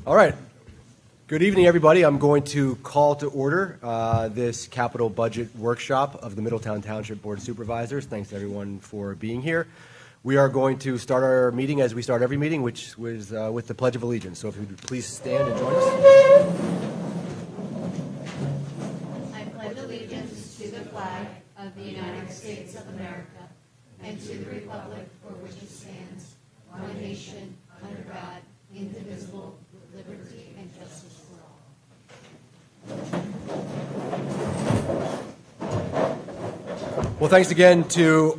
All right. Good evening, everybody. I'm going to call to order this capital budget workshop of the Middletown Township Board of Supervisors. Thanks, everyone, for being here. We are going to start our meeting as we start every meeting, which was with the Pledge of Allegiance. So if you would please stand and join us. I pledge allegiance to the flag of the United States of America and to the republic for which it stands, one nation, under God, indivisible, with liberty and justice for all. Well, thanks again to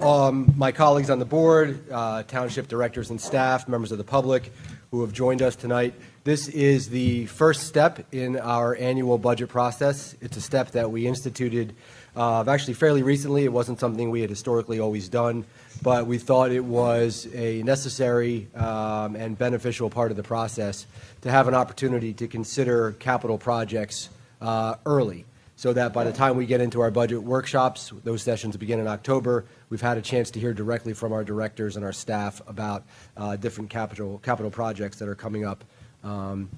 my colleagues on the board, township directors and staff, members of the public who have joined us tonight. This is the first step in our annual budget process. It's a step that we instituted actually fairly recently. It wasn't something we had historically always done, but we thought it was a necessary and beneficial part of the process to have an opportunity to consider capital projects early, so that by the time we get into our budget workshops, those sessions begin in October, we've had a chance to hear directly from our directors and our staff about different capital projects that are coming up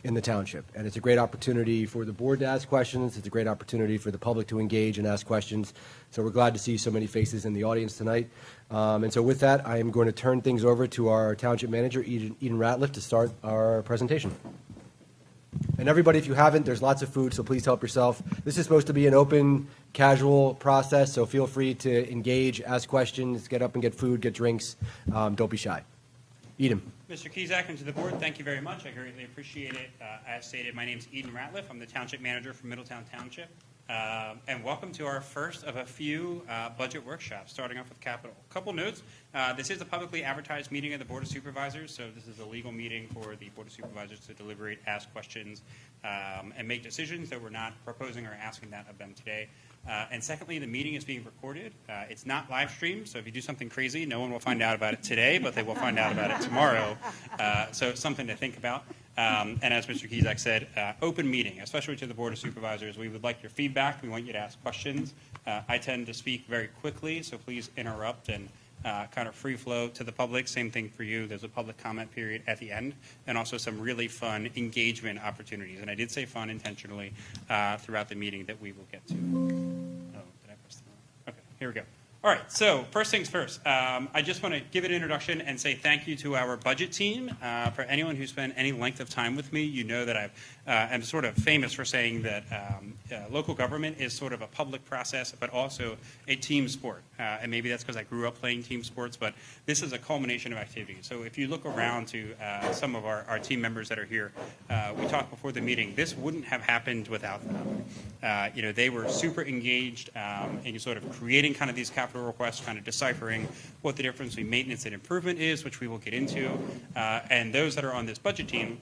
in the township. And it's a great opportunity for the board to ask questions. It's a great opportunity for the public to engage and ask questions. So we're glad to see so many faces in the audience tonight. And so with that, I am going to turn things over to our township manager, Eden Ratliff, to start our presentation. And everybody, if you haven't, there's lots of food, so please help yourself. This is supposed to be an open, casual process, so feel free to engage, ask questions, get up and get food, get drinks. Don't be shy. Eden. Mr. Kizak, and to the board, thank you very much. I greatly appreciate it. As stated, my name is Eden Ratliff. I'm the township manager for Middletown Township. And welcome to our first of a few budget workshops, starting off with capital. A couple notes. This is a publicly advertised meeting of the Board of Supervisors, so this is a legal meeting for the Board of Supervisors to deliberate, ask questions, and make decisions, so we're not proposing or asking that of them today. And secondly, the meeting is being recorded. It's not live streamed, so if you do something crazy, no one will find out about it today, but they will find out about it tomorrow. So it's something to think about. And as Mr. Kizak said, open meeting, especially to the Board of Supervisors. We would like your feedback. We want you to ask questions. I tend to speak very quickly, so please interrupt and kind of free flow to the public. Same thing for you. There's a public comment period at the end, and also some really fun engagement opportunities. And I did say fun intentionally throughout the meeting that we will get to. Oh, did I press the wrong? Okay, here we go. All right, so first things first, I just want to give an introduction and say thank you to our budget team. For anyone who spent any length of time with me, you know that I'm sort of famous for saying that local government is sort of a public process, but also a team sport. And maybe that's because I grew up playing team sports, but this is a culmination of activities. So if you look around to some of our team members that are here, we talked before the meeting, this wouldn't have happened without them. They were super engaged in sort of creating kind of these capital requests, kind of deciphering what the difference between maintenance and improvement is, which we will get into. And those that are on this budget team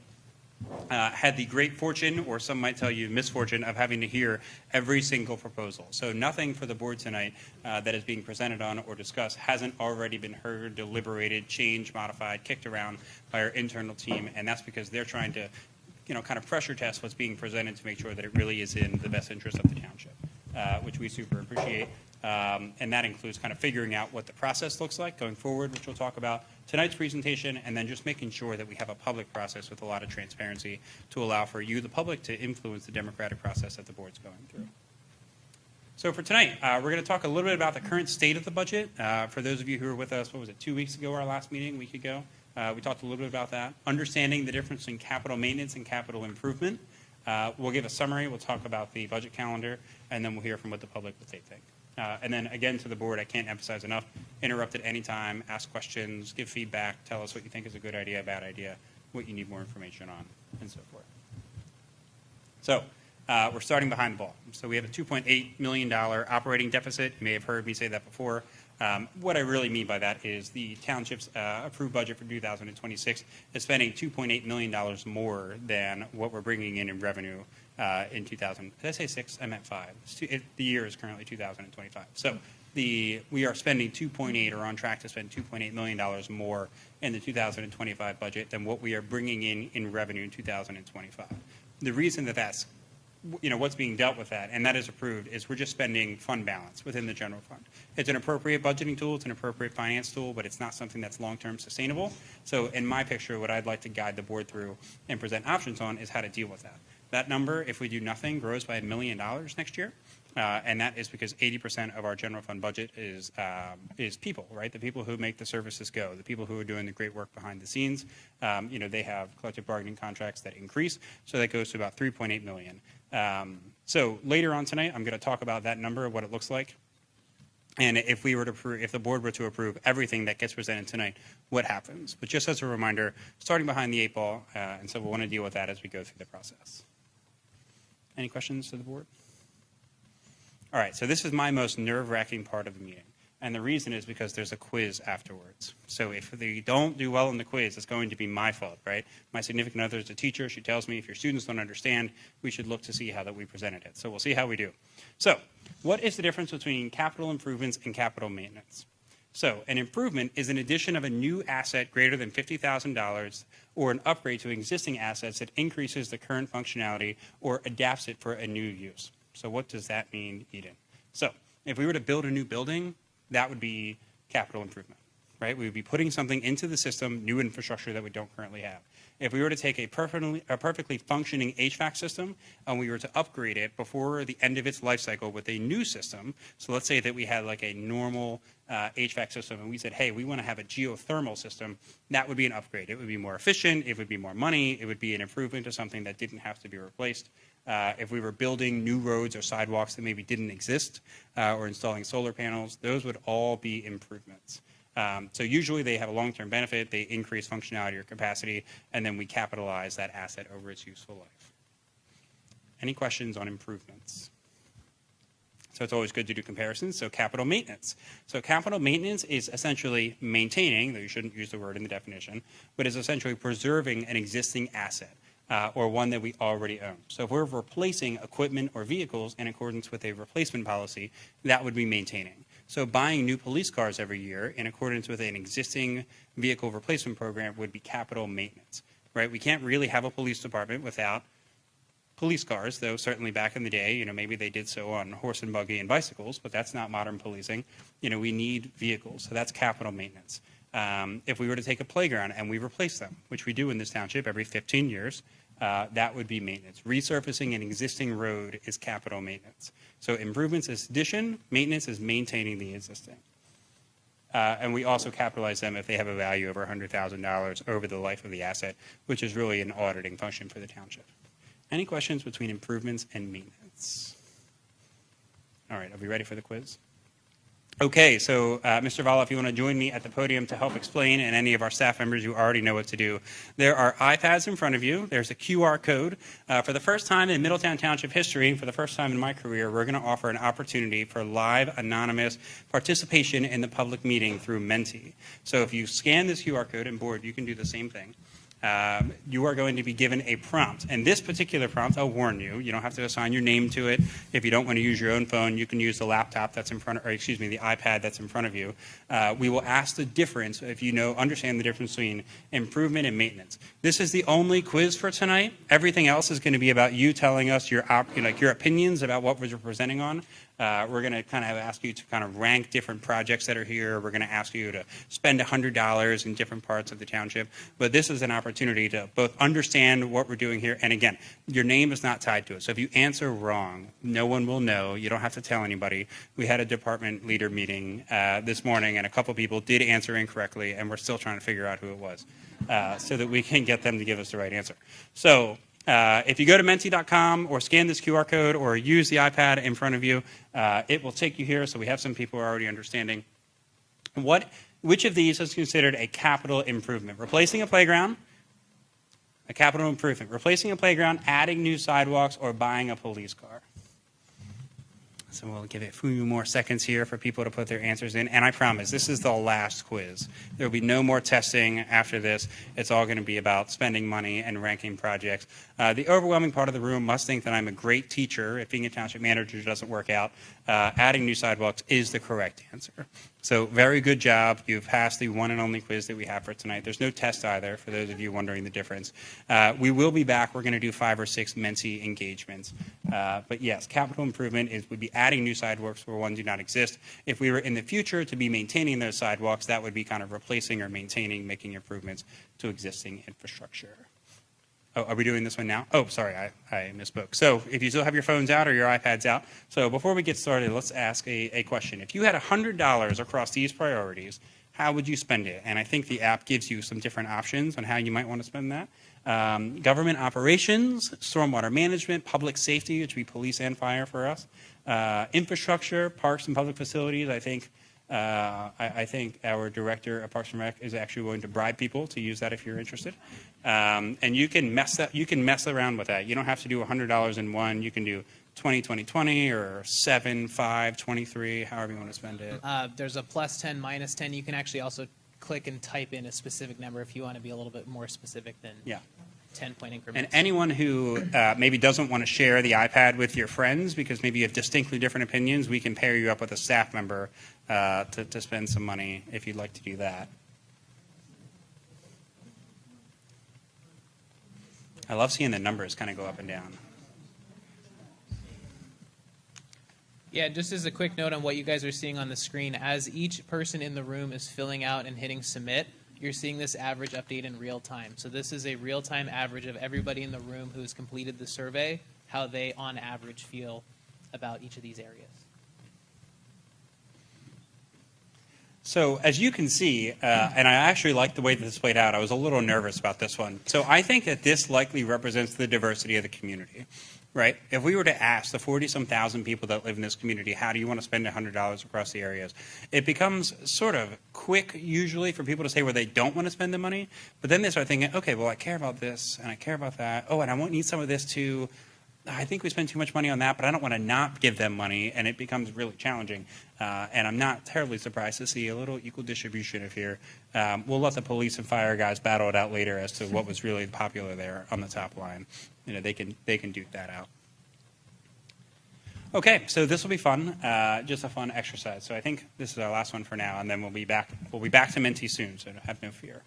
had the great fortune, or some might tell you misfortune, of having to hear every single proposal. So nothing for the board tonight that is being presented on or discussed hasn't already been heard, deliberated, changed, modified, kicked around by our internal team. And that's because they're trying to kind of pressure test what's being presented to make sure that it really is in the best interest of the township, which we super appreciate. And that includes kind of figuring out what the process looks like going forward, which we'll talk about tonight's presentation, and then just making sure that we have a public process with a lot of transparency to allow for you, the public, to influence the democratic process that the board's going through. So for tonight, we're going to talk a little bit about the current state of the budget. For those of you who were with us, 2 weeks ago, our last meeting, a week ago, we talked a little bit about that. Understanding the difference in capital maintenance and capital improvement. We'll give a summary, we'll talk about the budget calendar, and then we'll hear from what the public, what they think. And then again to the board, I can't emphasize enough, interrupt at any time, ask questions, give feedback, tell us what you think is a good idea, bad idea, what you need more information on, and so forth. So we're starting behind the ball. So we have a $2.8 million operating deficit. You may have heard me say that before. What I really mean by that is the township's approved budget for 2026 is spending $2.8 million more than what we're bringing in revenue in 2000. Did I say 6? I meant 5. The year is currently 2025. So we are spending 2.8, or on track to spend $2.8 million more in the 2025 budget than what we are bringing in revenue in 2025. The reason that that's what's being dealt with that, and that is approved, is we're just spending fund balance within the general fund. It's an appropriate budgeting tool, it's an appropriate finance tool, but it's not something that's long-term sustainable. So in my picture, what I'd like to guide the board through and present options on is how to deal with that. That number, if we do nothing, grows by $1 million next year. And that is because 80% of our general fund budget is people, right? The people who make the services go, the people who are doing the great work behind the scenes. They have collective bargaining contracts that increase, so that goes to about $3.8 million. So later on tonight, I'm going to talk about that number, what it looks like. And if the board were to approve everything that gets presented tonight, what happens? But just as a reminder, starting behind the 8 ball, and so we'll want to deal with that as we go through the process. Any questions to the board? All right, so this is my most nerve-wracking part of the meeting. And the reason is because there's a quiz afterwards. So if they don't do well in the quiz, it's going to be my fault, right? My significant other is a teacher. She tells me if your students don't understand, we should look to see how that we presented it. So we'll see how we do. So what is the difference between capital improvements and capital maintenance? So an improvement is an addition of a new asset greater than $50,000 or an upgrade to existing assets that increases the current functionality or adapts it for a new use. So what does that mean, Eden? So if we were to build a new building, that would be capital improvement, right? We would be putting something into the system, new infrastructure that we don't currently have. If we were to take a perfectly functioning HVAC system and we were to upgrade it before the end of its life cycle with a new system, so let's say that we had like a normal HVAC system and we said, hey, we want to have a geothermal system, that would be an upgrade. It would be more efficient, it would be more money, it would be an improvement to something that didn't have to be replaced. If we were building new roads or sidewalks that maybe didn't exist or installing solar panels, those would all be improvements. So usually they have a long-term benefit, they increase functionality or capacity, and then we capitalize that asset over its useful life. Any questions on improvements? So it's always good to do comparisons. So capital maintenance. So capital maintenance is essentially maintaining, though you shouldn't use the word in the definition, but is essentially preserving an existing asset. Or one that we already own. So if we're replacing equipment or vehicles in accordance with a replacement policy, that would be maintaining. So buying new police cars every year in accordance with an existing vehicle replacement program would be capital maintenance, right? We can't really have a police department without police cars, though certainly back in the day, maybe they did so on horse and buggy and bicycles, but that's not modern policing. We need vehicles, so that's capital maintenance. If we were to take a playground and we replace them, which we do in this township every 15 years, that would be maintenance. Resurfacing an existing road is capital maintenance. So improvements is addition, maintenance is maintaining the existing. And we also capitalize them if they have a value over $100,000 over the life of the asset, which is really an auditing function for the township. Any questions between improvements and maintenance? All right, are we ready for the quiz? Okay, so Mr. Vala, if you want to join me at the podium to help explain, and any of our staff members who already know what to do, there are iPads in front of you. There's a QR code. For the first time in Middletown Township history, for the first time in my career, we're going to offer an opportunity for live, anonymous participation in the public meeting through Menti. So if you scan this QR code, and board, you can do the same thing. You are going to be given a prompt. And this particular prompt, I'll warn you, you don't have to assign your name to it. If you don't want to use your own phone, you can use the laptop that's in front of, or excuse me, the iPad that's in front of you. We will ask the difference, if you understand the difference between improvement and maintenance. This is the only quiz for tonight. Everything else is going to be about you telling us your opinions about what we're presenting on. We're going to kind of ask you to kind of rank different projects that are here. We're going to ask you to spend $100 in different parts of the township. But this is an opportunity to both understand what we're doing here. And again, your name is not tied to it. So if you answer wrong, no one will know. You don't have to tell anybody. We had a department leader meeting this morning, and a couple people did answer incorrectly, and we're still trying to figure out who it was so that we can get them to give us the right answer. So if you go to menti.com or scan this QR code or use the iPad in front of you, it will take you here. So we have some people who are already understanding. Which of these is considered a capital improvement? Replacing a playground, a capital improvement. Replacing a playground, adding new sidewalks, or buying a police car. So we'll give it a few more seconds here for people to put their answers in. And I promise, this is the last quiz. There will be no more testing after this. It's all going to be about spending money and ranking projects. The overwhelming part of the room must think that I'm a great teacher. If being a township manager doesn't work out, adding new sidewalks is the correct answer. So very good job. You've passed the one and only quiz that we have for tonight. There's no test either, for those of you wondering the difference. We will be back. We're going to do 5 or 6 Menti engagements. But yes, capital improvement would be adding new sidewalks where one do not exist. If we were in the future to be maintaining those sidewalks, that would be kind of replacing or maintaining, making improvements to existing infrastructure. Oh, are we doing this one now? Oh, sorry, I misspoke. So if you still have your phones out or your iPads out, so before we get started, let's ask a question. If you had $100 across these priorities, how would you spend it? And I think the app gives you some different options on how you might want to spend that. Government operations, stormwater management, public safety, which would be police and fire for us, infrastructure, parks and public facilities. I think our director of Parks and Rec is actually going to bribe people to use that if you're interested. And you can mess around with that. You don't have to do $100 in one. You can do 20, 20, 20, or 7, 5, 23, however you want to spend it. There's a +10, -10. You can actually also click and type in a specific number if you want to be a little bit more specific than 10-point increments. And anyone who maybe doesn't want to share the iPad with your friends because maybe you have distinctly different opinions, we can pair you up with a staff member to spend some money if you'd like to do that. I love seeing the numbers kind of go up and down. Yeah, just as a quick note on what you guys are seeing on the screen, as each person in the room is filling out and hitting submit, you're seeing this average update in real time. So this is a real-time average of everybody in the room who's completed the survey, how they on average feel about each of these areas. So as you can see, and I actually like the way that this played out, I was a little nervous about this one. So I think that this likely represents the diversity of the community, right? If we were to ask the 40-some thousand people that live in this community, how do you want to spend $100 across the areas? It becomes sort of quick usually for people to say where they don't want to spend the money, but then they start thinking, okay, well, I care about this and I care about that. Oh, and I won't need some of this too. I think we spend too much money on that, but I don't want to not give them money, and it becomes really challenging. And I'm not terribly surprised to see a little equal distribution of here. We'll let the police and fire guys battle it out later as to what was really popular there on the top line. You know, they can duke that out. Okay, so this will be fun, just a fun exercise. So I think this is our last one for now, and then we'll be back to Menti soon, so have no fear.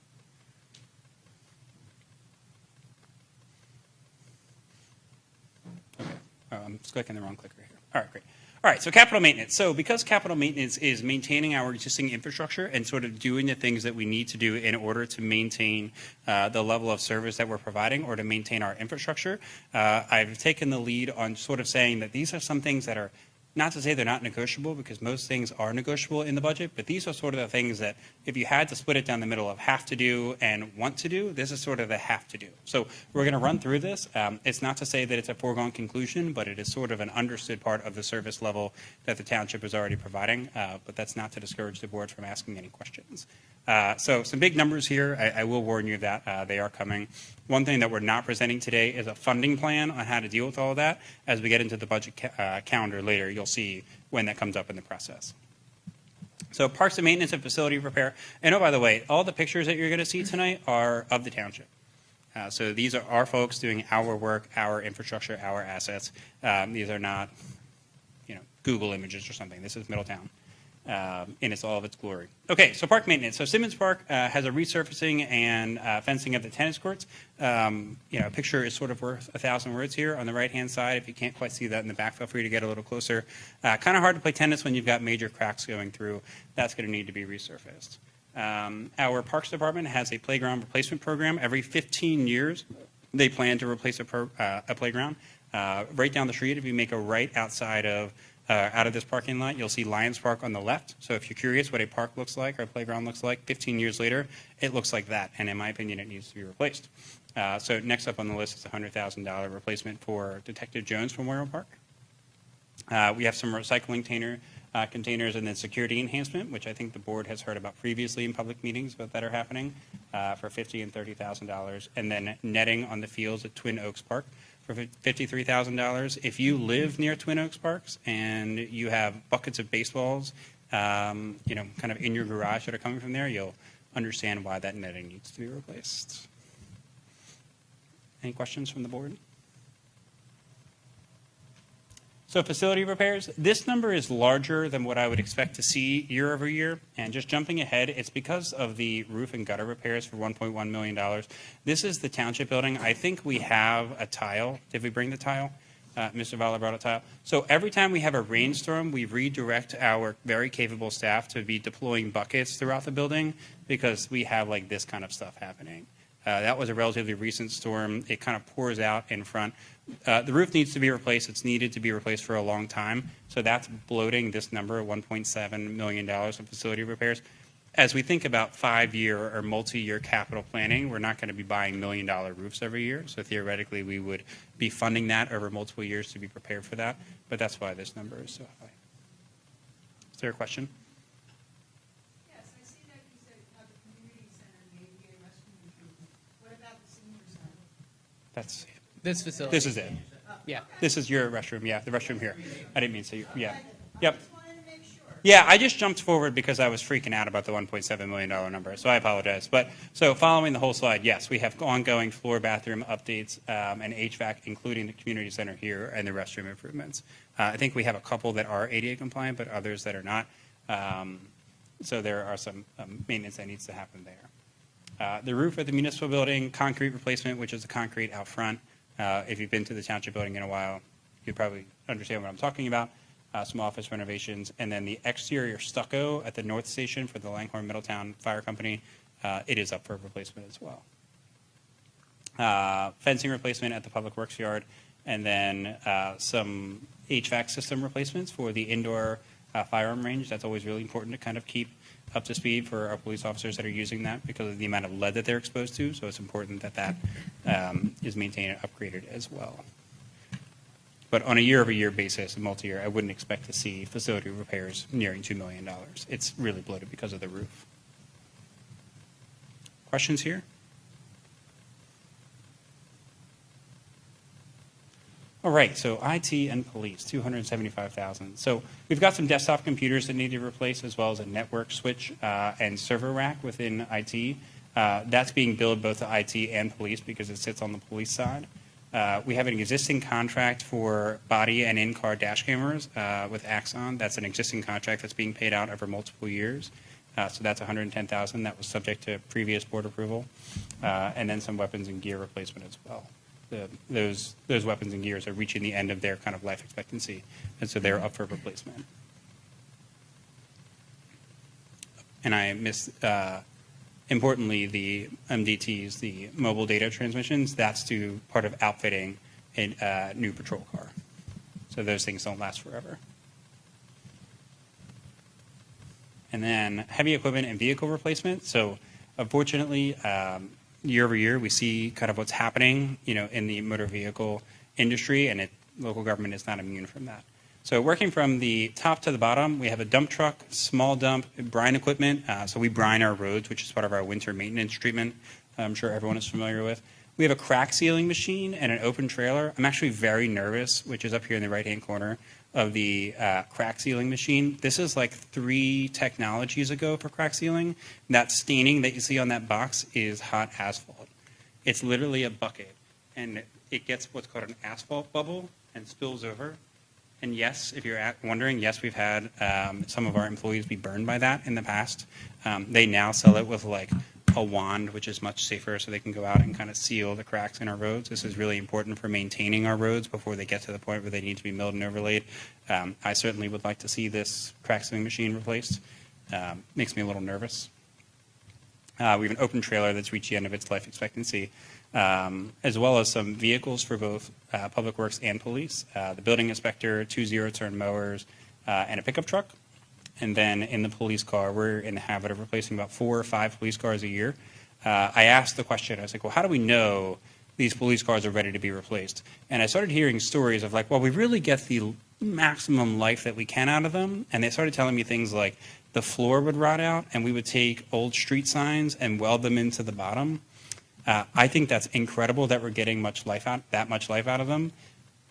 Oh, I'm just clicking the wrong clicker here. All right, great. All right, so capital maintenance. So because capital maintenance is maintaining our existing infrastructure and sort of doing the things that we need to do in order to maintain the level of service that we're providing or to maintain our infrastructure, I've taken the lead on sort of saying that these are some things that are, not to say they're not negotiable, because most things are negotiable in the budget, but these are sort of the things that if you had to split it down the middle of have to do and want to do, this is sort of the have to do. So we're going to run through this. It's not to say that it's a foregone conclusion, but it is sort of an understood part of the service level that the township is already providing, but that's not to discourage the board from asking any questions. So some big numbers here. I will warn you that they are coming. One thing that we're not presenting today is a funding plan on how to deal with all of that. As we get into the budget calendar later, you'll see when that comes up in the process. So parks and maintenance and facility repair. And oh, by the way, all the pictures that you're going to see tonight are of the township. So these are our folks doing our work, our infrastructure, our assets. These are not, Google images or something. This is Middletown. In all of its glory. Okay, so park maintenance. So Simmons Park has a resurfacing and fencing of the tennis courts. A picture is sort of worth 1,000 words here on the right-hand side. If you can't quite see that in the back, feel free to get a little closer. Kind of hard to play tennis when you've got major cracks going through. That's going to need to be resurfaced. Our Parks Department has a playground replacement program. Every 15 years, they plan to replace a playground. Right down the street, if you make a right outside of out of this parking lot, you'll see Lions Park on the left. So if you're curious what a park looks like or a playground looks like, 15 years later, it looks like that. And in my opinion, it needs to be replaced. So next up on the list is a $100,000 replacement for Detective Jones Memorial Park. We have some recycling containers and then security enhancement, which I think the board has heard about previously in public meetings, but that are happening for $50,000 and $30,000. And then netting on the fields at Twin Oaks Park for $53,000. If you live near Twin Oaks Parks and you have buckets of baseballs, kind of in your garage that are coming from there, you'll understand why that netting needs to be replaced. Any questions from the board? So facility repairs, this number is larger than what I would expect to see year over year. And just jumping ahead, it's because of the roof and gutter repairs for $1.1 million. This is the township building. I think we have a tile. Did we bring the tile? Mr. Valla brought a tile. So every time we have a rainstorm, we redirect our very capable staff to be deploying buckets throughout the building because we have like this kind of stuff happening. That was a relatively recent storm. It kind of pours out in front. The roof needs to be replaced. It's needed to be replaced for a long time. So that's bloating this number, $1.7 million in facility repairs. As we think about 5-year or multi-year capital planning, we're not going to be buying $1 million roofs every year. So theoretically, we would be funding that over multiple years to be prepared for that. But that's why this number is so high. Is there a question? Yes, I see that you said have a community center and maybe a restroom improvement. What about the senior center? That's This facility. this is it. Yeah. This is your restroom. Yeah, the restroom here. I didn't mean to say yeah. Yep. Just wanted to make sure. Yeah, I just jumped forward because I was freaking out about the $1.7 million number, so I apologize. But so following the whole slide, yes, we have ongoing floor bathroom updates and HVAC, including the community center here and the restroom improvements. I think we have a couple that are ADA compliant, but others that are not. So there are some maintenance that needs to happen there. The roof of the municipal building, concrete replacement, which is the concrete out front. If you've been to the township building in a while, you probably understand what I'm talking about. Some office renovations, and then the exterior stucco at the North Station for the Langhorne Middletown Fire Company, it is up for replacement as well. Fencing replacement at the Public Works Yard, and then some HVAC system replacements for the indoor firearm range. That's always really important to kind of keep up to speed for our police officers that are using that because of the amount of lead that they're exposed to. So it's important that that is maintained and upgraded as well. But on a year-over-year basis, a multi-year, I wouldn't expect to see facility repairs nearing $2 million. It's really bloated because of the roof. Questions here? All right, so IT and police, $275,000. So we've got some desktop computers that need to be replaced, as well as a network switch and server rack within IT. That's being billed both to IT and police because it sits on the police side. We have an existing contract for body and in-car dash cameras with Axon. That's an existing contract that's being paid out over multiple years. So that's $110,000. That was subject to previous board approval. And then some weapons and gear replacement as well. Those weapons and gears are reaching the end of their kind of life expectancy, and so they're up for replacement. And I missed, importantly, the MDTs, the mobile data transmissions, that's to part of outfitting a new patrol car. So those things don't last forever. And then heavy equipment and vehicle replacement. So unfortunately, year over year, we see kind of what's happening, in the motor vehicle industry, and local government is not immune from that. So working from the top to the bottom, we have a dump truck, small dump, brine equipment. So we brine our roads, which is part of our winter maintenance treatment. I'm sure everyone is familiar with. We have a crack sealing machine and an open trailer. I'm actually very nervous, which is up here in the right-hand corner, of the crack sealing machine. This is like 3 technologies ago for crack sealing. That staining that you see on that box is hot asphalt. It's literally a bucket, and it gets what's called an asphalt bubble and spills over. And yes, if you're wondering, yes, we've had some of our employees be burned by that in the past. They now sell it with like a wand, which is much safer, so they can go out and kind of seal the cracks in our roads. This is really important for maintaining our roads before they get to the point where they need to be milled and overlaid. I certainly would like to see this crack sealing machine replaced. Makes me a little nervous. We have an open trailer that's reached the end of its life expectancy, as well as some vehicles for both Public Works and police. The building inspector, 2 zero-turn mowers, and a pickup truck. And then in the police car, we're in the habit of replacing about 4 or 5 police cars a year. I asked the question, I was like, well, how do we know these police cars are ready to be replaced? And I started hearing stories of like, well, we really get the maximum life that we can out of them. And they started telling me things like the floor would rot out and we would take old street signs and weld them into the bottom. I think that's incredible that we're getting that much life out of them.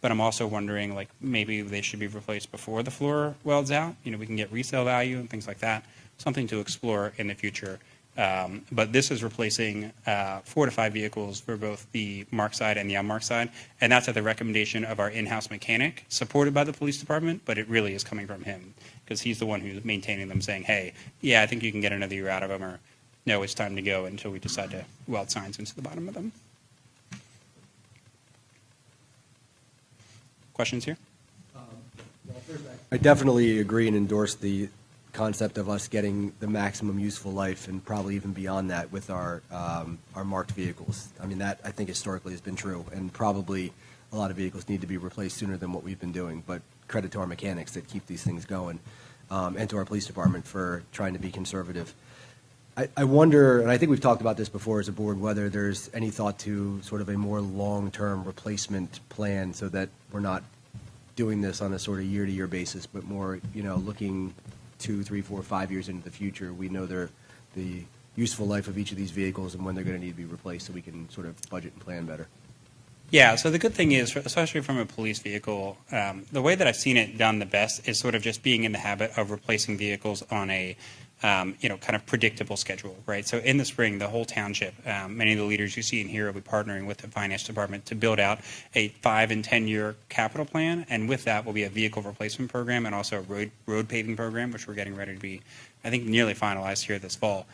But I'm also wondering, like, maybe they should be replaced before the floor welds out. We can get resale value and things like that. Something to explore in the future. But this is replacing 4 to 5 vehicles for both the marked side and the unmarked side. And that's at the recommendation of our in-house mechanic, supported by the police department, but it really is coming from him because he's the one who's maintaining them, saying, hey, yeah, I think you can get another year out of them, or no, it's time to go until we decide to weld signs into the bottom of them. Questions here? I definitely agree and endorse the concept of us getting the maximum useful life and probably even beyond that with our marked vehicles. I mean, that I think historically has been true, and probably a lot of vehicles need to be replaced sooner than what we've been doing. But credit to our mechanics that keep these things going, and to our police department for trying to be conservative. I wonder, and I think we've talked about this before as a board, whether there's any thought to sort of a more long-term replacement plan so that we're not doing this on a sort of year-to-year basis, but more, looking 2, 3, 4, 5 years into the future. We know the useful life of each of these vehicles and when they're going to need to be replaced, so we can sort of budget and plan better. Yeah, so the good thing is, especially from a police vehicle, the way that I've seen it done the best is sort of just being in the habit of replacing vehicles on a kind of predictable schedule, right? So in the spring, the whole township, many of the leaders you see in here will be partnering with the finance department to build out a 5 and 10 year capital plan, and with that will be a vehicle replacement program and also a road paving program, which we're getting ready to be, I think, nearly finalized here this fall.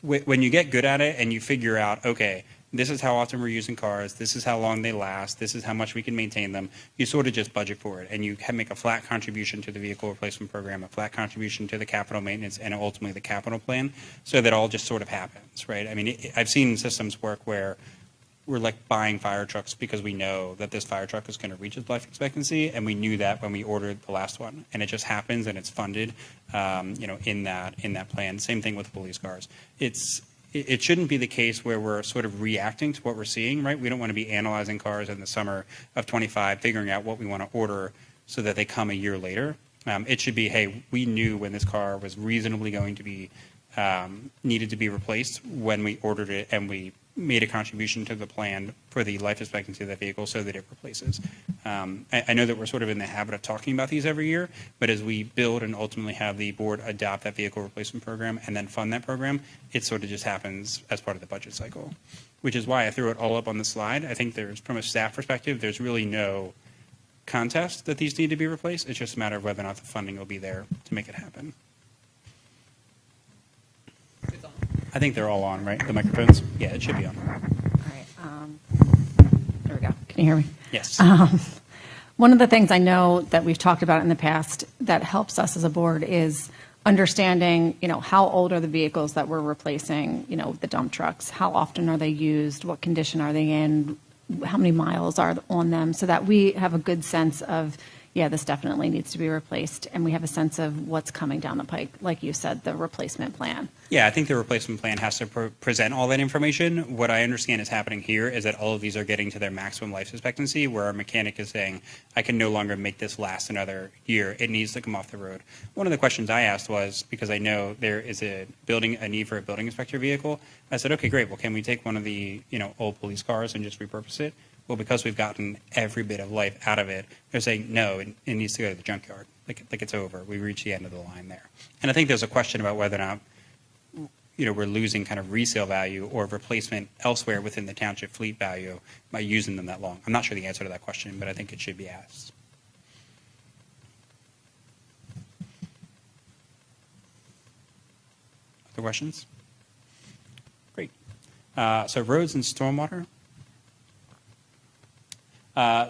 When you get good at it and you figure out, okay, this is how often we're using cars, this is how long they last, this is how much we can maintain them, you sort of just budget for it, and you can make a flat contribution to the vehicle replacement program, a flat contribution to the capital maintenance, and ultimately the capital plan, so that all just sort of happens, right? I mean, I've seen systems work where we're like buying fire trucks because we know that this fire truck is going to reach its life expectancy, and we knew that when we ordered the last one, and it just happens, and it's funded, in that plan. Same thing with police cars. It shouldn't be the case where we're sort of reacting to what we're seeing, right? We don't want to be analyzing cars in the summer of 25, figuring out what we want to order so that they come a year later. It should be, hey, we knew when this car was reasonably going to be needed to be replaced when we ordered it, and we made a contribution to the plan for the life expectancy of that vehicle so that it replaces. I know that we're sort of in the habit of talking about these every year, but as we build and ultimately have the board adopt that vehicle replacement program and then fund that program, it sort of just happens as part of the budget cycle, which is why I threw it all up on the slide. I think from a staff perspective, there's really no contest that these need to be replaced. It's just a matter of whether or not the funding will be there to make it happen. I think they're all on, right? The microphones? Yeah, it should be on. All right. There we go. Can you hear me? Yes. One of the things I know that we've talked about in the past that helps us as a board is understanding, how old are the vehicles that we're replacing, the dump trucks? How often are they used? What condition are they in? How many miles are on them? So that we have a good sense of, yeah, this definitely needs to be replaced, and we have a sense of what's coming down the pike, like you said, the replacement plan. Yeah, I think the replacement plan has to present all that information. What I understand is happening here is that all of these are getting to their maximum life expectancy, where our mechanic is saying, I can no longer make this last another year. It needs to come off the road. One of the questions I asked was, because I know there is a need for a building inspector vehicle, I said, okay, great. Well, can we take one of the old police cars and just repurpose it? Well, because we've gotten every bit of life out of it, they're saying, no, it needs to go to the junkyard. Like it's over. We reached the end of the line there. And I think there's a question about whether or not we're losing kind of resale value or replacement elsewhere within the township fleet value by using them that long. I'm not sure the answer to that question, but I think it should be asked. Other questions? Great. So roads and stormwater.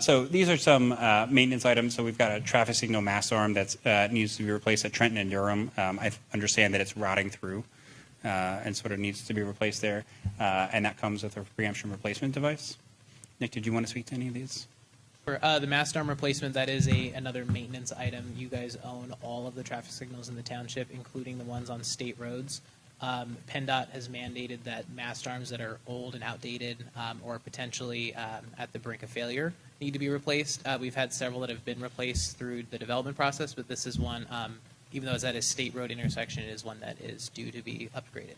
So these are some maintenance items. So we've got a traffic signal mast arm that needs to be replaced at Trenton and Durham. I understand that it's rotting through and sort of needs to be replaced there. And that comes with a preemption replacement device. Nick, did you want to speak to any of these? For the mast arm replacement, that is another maintenance item. You guys own all of the traffic signals in the township, including the ones on state roads. PennDOT has mandated that mast arms that are old and outdated or potentially at the brink of failure need to be replaced. We've had several that have been replaced through the development process, but this is one, even though it's at a state road intersection, it is one that is due to be upgraded.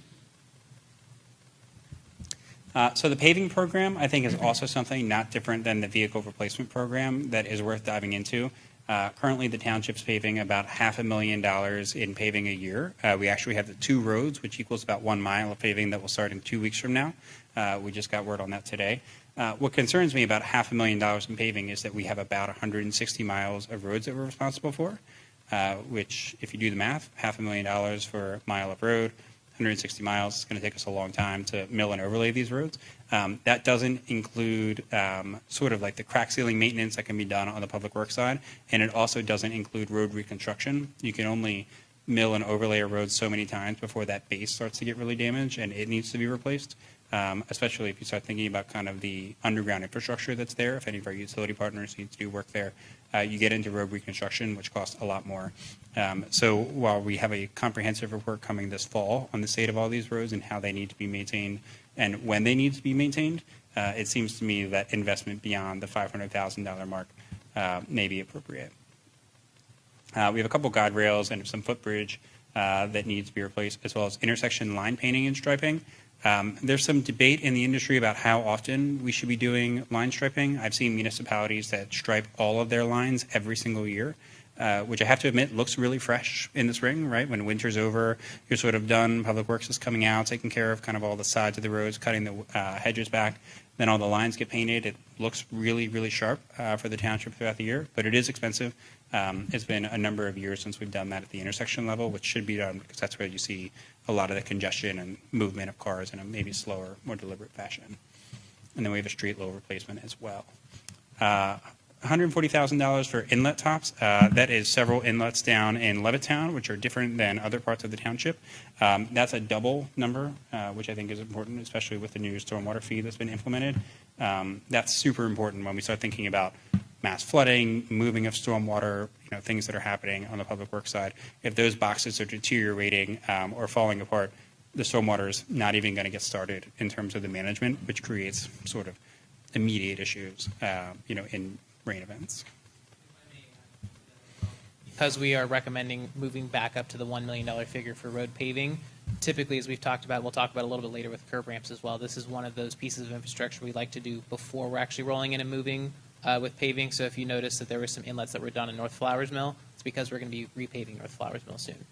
So the paving program, I think, is also something not different than the vehicle replacement program that is worth diving into. Currently, the township's paving about $500,000 in paving a year. We actually have the 2 roads, which equals about 1 mile of paving that will start in 2 weeks from now. We just got word on that today. What concerns me about $500,000 in paving is that we have about 160 miles of roads that we're responsible for, which, if you do the math, $500,000 for a mile of road, 160 miles, it's going to take us a long time to mill and overlay these roads. That doesn't include sort of like the crack sealing maintenance that can be done on the public works side, and it also doesn't include road reconstruction. You can only mill and overlay a road so many times before that base starts to get really damaged and it needs to be replaced, especially if you start thinking about kind of the underground infrastructure that's there. If any of our utility partners need to do work there, you get into road reconstruction, which costs a lot more. So while we have a comprehensive report coming this fall on the state of all these roads and how they need to be maintained and when they need to be maintained, it seems to me that investment beyond the $500,000 mark may be appropriate. We have a couple guide rails and some footbridge that needs to be replaced, as well as intersection line painting and striping. There's some debate in the industry about how often we should be doing line striping. I've seen municipalities that stripe all of their lines every single year, which I have to admit looks really fresh in the spring, right? When winter's over, you're sort of done, Public Works is coming out, taking care of kind of all the sides of the roads, cutting the hedges back, then all the lines get painted. It looks really, really sharp for the township throughout the year, but it is expensive. It's been a number of years since we've done that at the intersection level, which should be done because that's where you see a lot of the congestion and movement of cars in a maybe slower, more deliberate fashion. And then we have a street level replacement as well. $140,000 for inlet tops. That is several inlets down in Levittown, which are different than other parts of the township. That's a double number, which I think is important, especially with the new stormwater fee that's been implemented. That's super important when we start thinking about mass flooding, moving of stormwater, things that are happening on the public works side. If those boxes are deteriorating or falling apart, the stormwater is not even going to get started in terms of the management, which creates sort of immediate issues, in rain events. Because we are recommending moving back up to the $1 million figure for road paving, typically, as we've talked about, we'll talk about a little bit later with curb ramps as well. This is one of those pieces of infrastructure we like to do before we're actually rolling in and moving with paving. So if you notice that there were some inlets that were done in North Flowers Mill, it's because we're going to be repaving North Flowers Mill soon.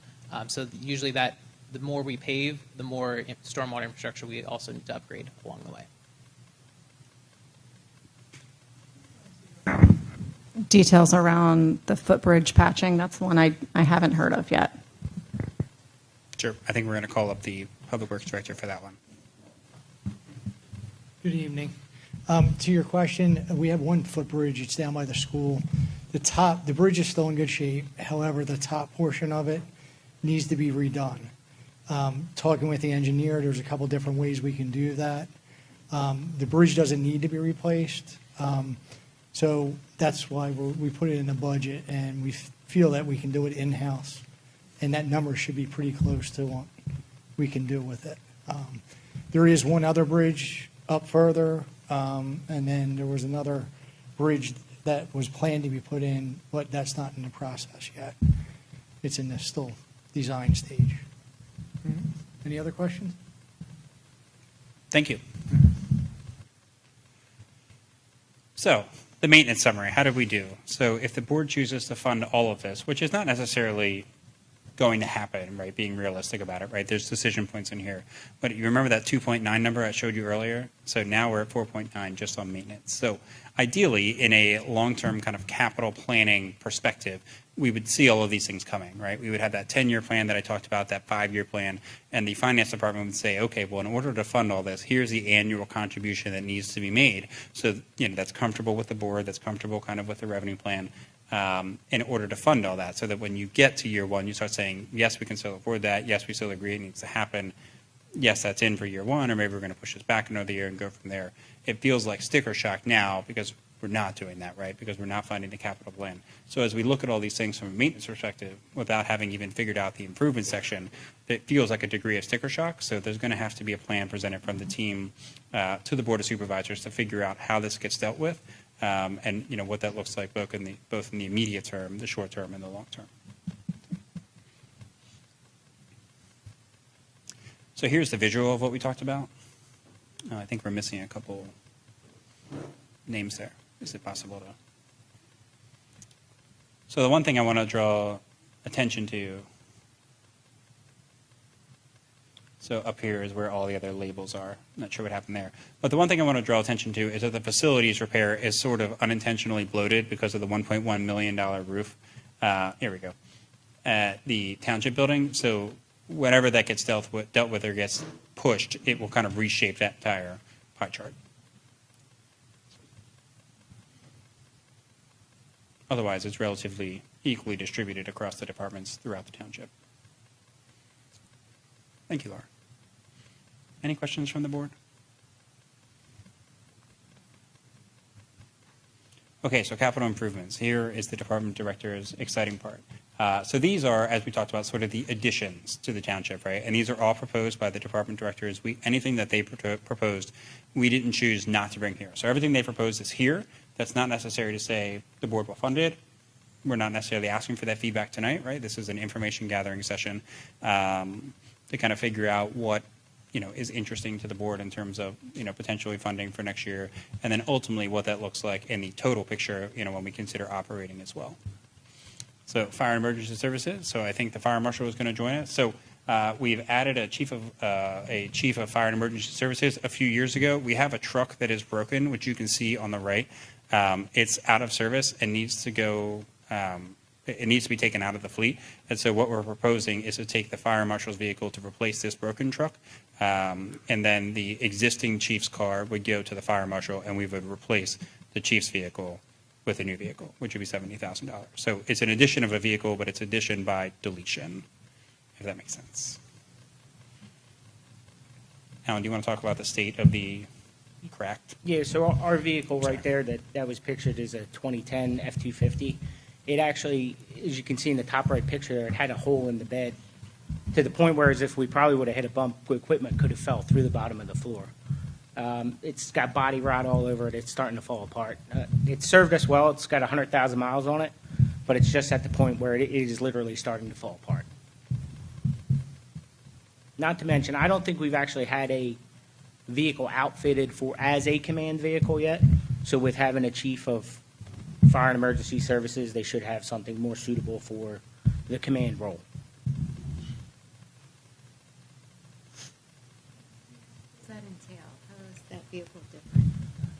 So usually the more we pave, the more stormwater infrastructure we also need to upgrade along the way. Details around the footbridge patching, that's the one I haven't heard of yet. Sure. I think we're going to call up the Public Works Director for that one. Good evening. To your question, we have one footbridge. It's down by the school. The bridge is still in good shape. However, the top portion of it needs to be redone. Talking with the engineer, there's a couple different ways we can do that. The bridge doesn't need to be replaced. So that's why we put it in the budget, and we feel that we can do it in-house. And that number should be pretty close to what we can do with it. There is one other bridge up further, and then there was another bridge that was planned to be put in, but that's not in the process yet. It's in the still design stage. Any other questions? Thank you. So, the maintenance summary, how did we do? So if the board chooses to fund all of this, which is not necessarily going to happen, right, being realistic about it, right, there's decision points in here. But you remember that 2.9 number I showed you earlier? So now we're at 4.9 just on maintenance. So ideally, in a long-term kind of capital planning perspective, we would see all of these things coming, right? We would have that 10-year plan that I talked about, that 5-year plan, and the finance department would say, okay, well, in order to fund all this, here's the annual contribution that needs to be made. So, that's comfortable with the board, that's comfortable kind of with the revenue plan in order to fund all that, so that when you get to year one, you start saying, yes, we can still afford that, yes, we still agree it needs to happen, yes, that's in for year one, or maybe we're going to push this back another year and go from there. It feels like sticker shock now because we're not doing that, right? Because we're not funding the capital plan. So as we look at all these things from a maintenance perspective, without having even figured out the improvement section, it feels like a degree of sticker shock. So there's going to have to be a plan presented from the team to the Board of Supervisors to figure out how this gets dealt with, and what that looks like both in the immediate term, the short term, and the long term. So here's the visual of what we talked about. I think we're missing a couple names there. Is it possible to? So the one thing I want to draw attention to, so up here is where all the other labels are. Not sure what happened there. But the one thing I want to draw attention to is that the facilities repair is sort of unintentionally bloated because of the $1.1 million roof. Here we go. At the township building. So whenever that gets dealt with or gets pushed, it will kind of reshape that entire pie chart. Otherwise, it's relatively equally distributed across the departments throughout the township. Thank you, Laura. Any questions from the board? Okay, so capital improvements. Here is the department director's exciting part. So these are, as we talked about, sort of the additions to the township, right? And these are all proposed by the department directors. Anything that they proposed, we didn't choose not to bring here. So everything they proposed is here. That's not necessary to say the board will fund it. We're not necessarily asking for that feedback tonight, right? This is an information gathering session to kind of figure out what is interesting to the board in terms of potentially funding for next year, and then ultimately what that looks like in the total picture when we consider operating as well. So fire and emergency services. So I think the fire marshal is going to join us. So we've added a chief of fire and emergency services a few years ago. We have a truck that is broken, which you can see on the right. It's out of service and needs to go. It needs to be taken out of the fleet. And so what we're proposing is to take the fire marshal's vehicle to replace this broken truck. And then the existing chief's car would go to the fire marshal, and we would replace the chief's vehicle with a new vehicle, which would be $70,000. So it's an addition of a vehicle, but it's addition by deletion, if that makes sense. Alan, do you want to talk about the state of the cracked? Yeah, so our vehicle right there that was pictured is a 2010 F-250. It actually, as you can see in the top right picture, it had a hole in the bed to the point where as if we probably would have hit a bump, equipment could have fell through the bottom of the floor. It's got body rot all over it. It's starting to fall apart. It served us well. It's got 100,000 miles on it, but it's just at the point where it is literally starting to fall apart. Not to mention, I don't think we've actually had a vehicle outfitted as a command vehicle yet. So with having a chief of fire and emergency services, they should have something more suitable for the command role. What does that entail? How is that vehicle different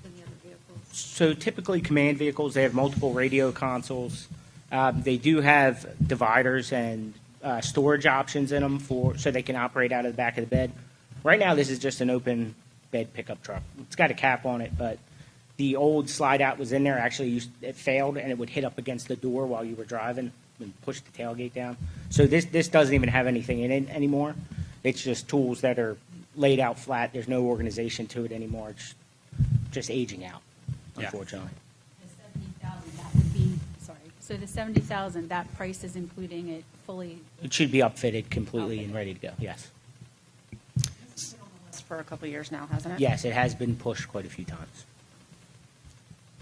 than the other vehicles? So typically command vehicles, they have multiple radio consoles. They do have dividers and storage options in them so they can operate out of the back of the bed. Right now, this is just an open bed pickup truck. It's got a cap on it, but the old slide out was in there. Actually, it failed, and it would hit up against the door while you were driving and push the tailgate down. So this doesn't even have anything in it anymore. It's just tools that are laid out flat. There's no organization to it anymore. It's just aging out, unfortunately. The 70,000, that would be, sorry, so the 70,000, that price is including it fully? It should be upfitted completely and ready to go, yes. It's been on the list for a couple of years now, hasn't it? Yes, it has been pushed quite a few times.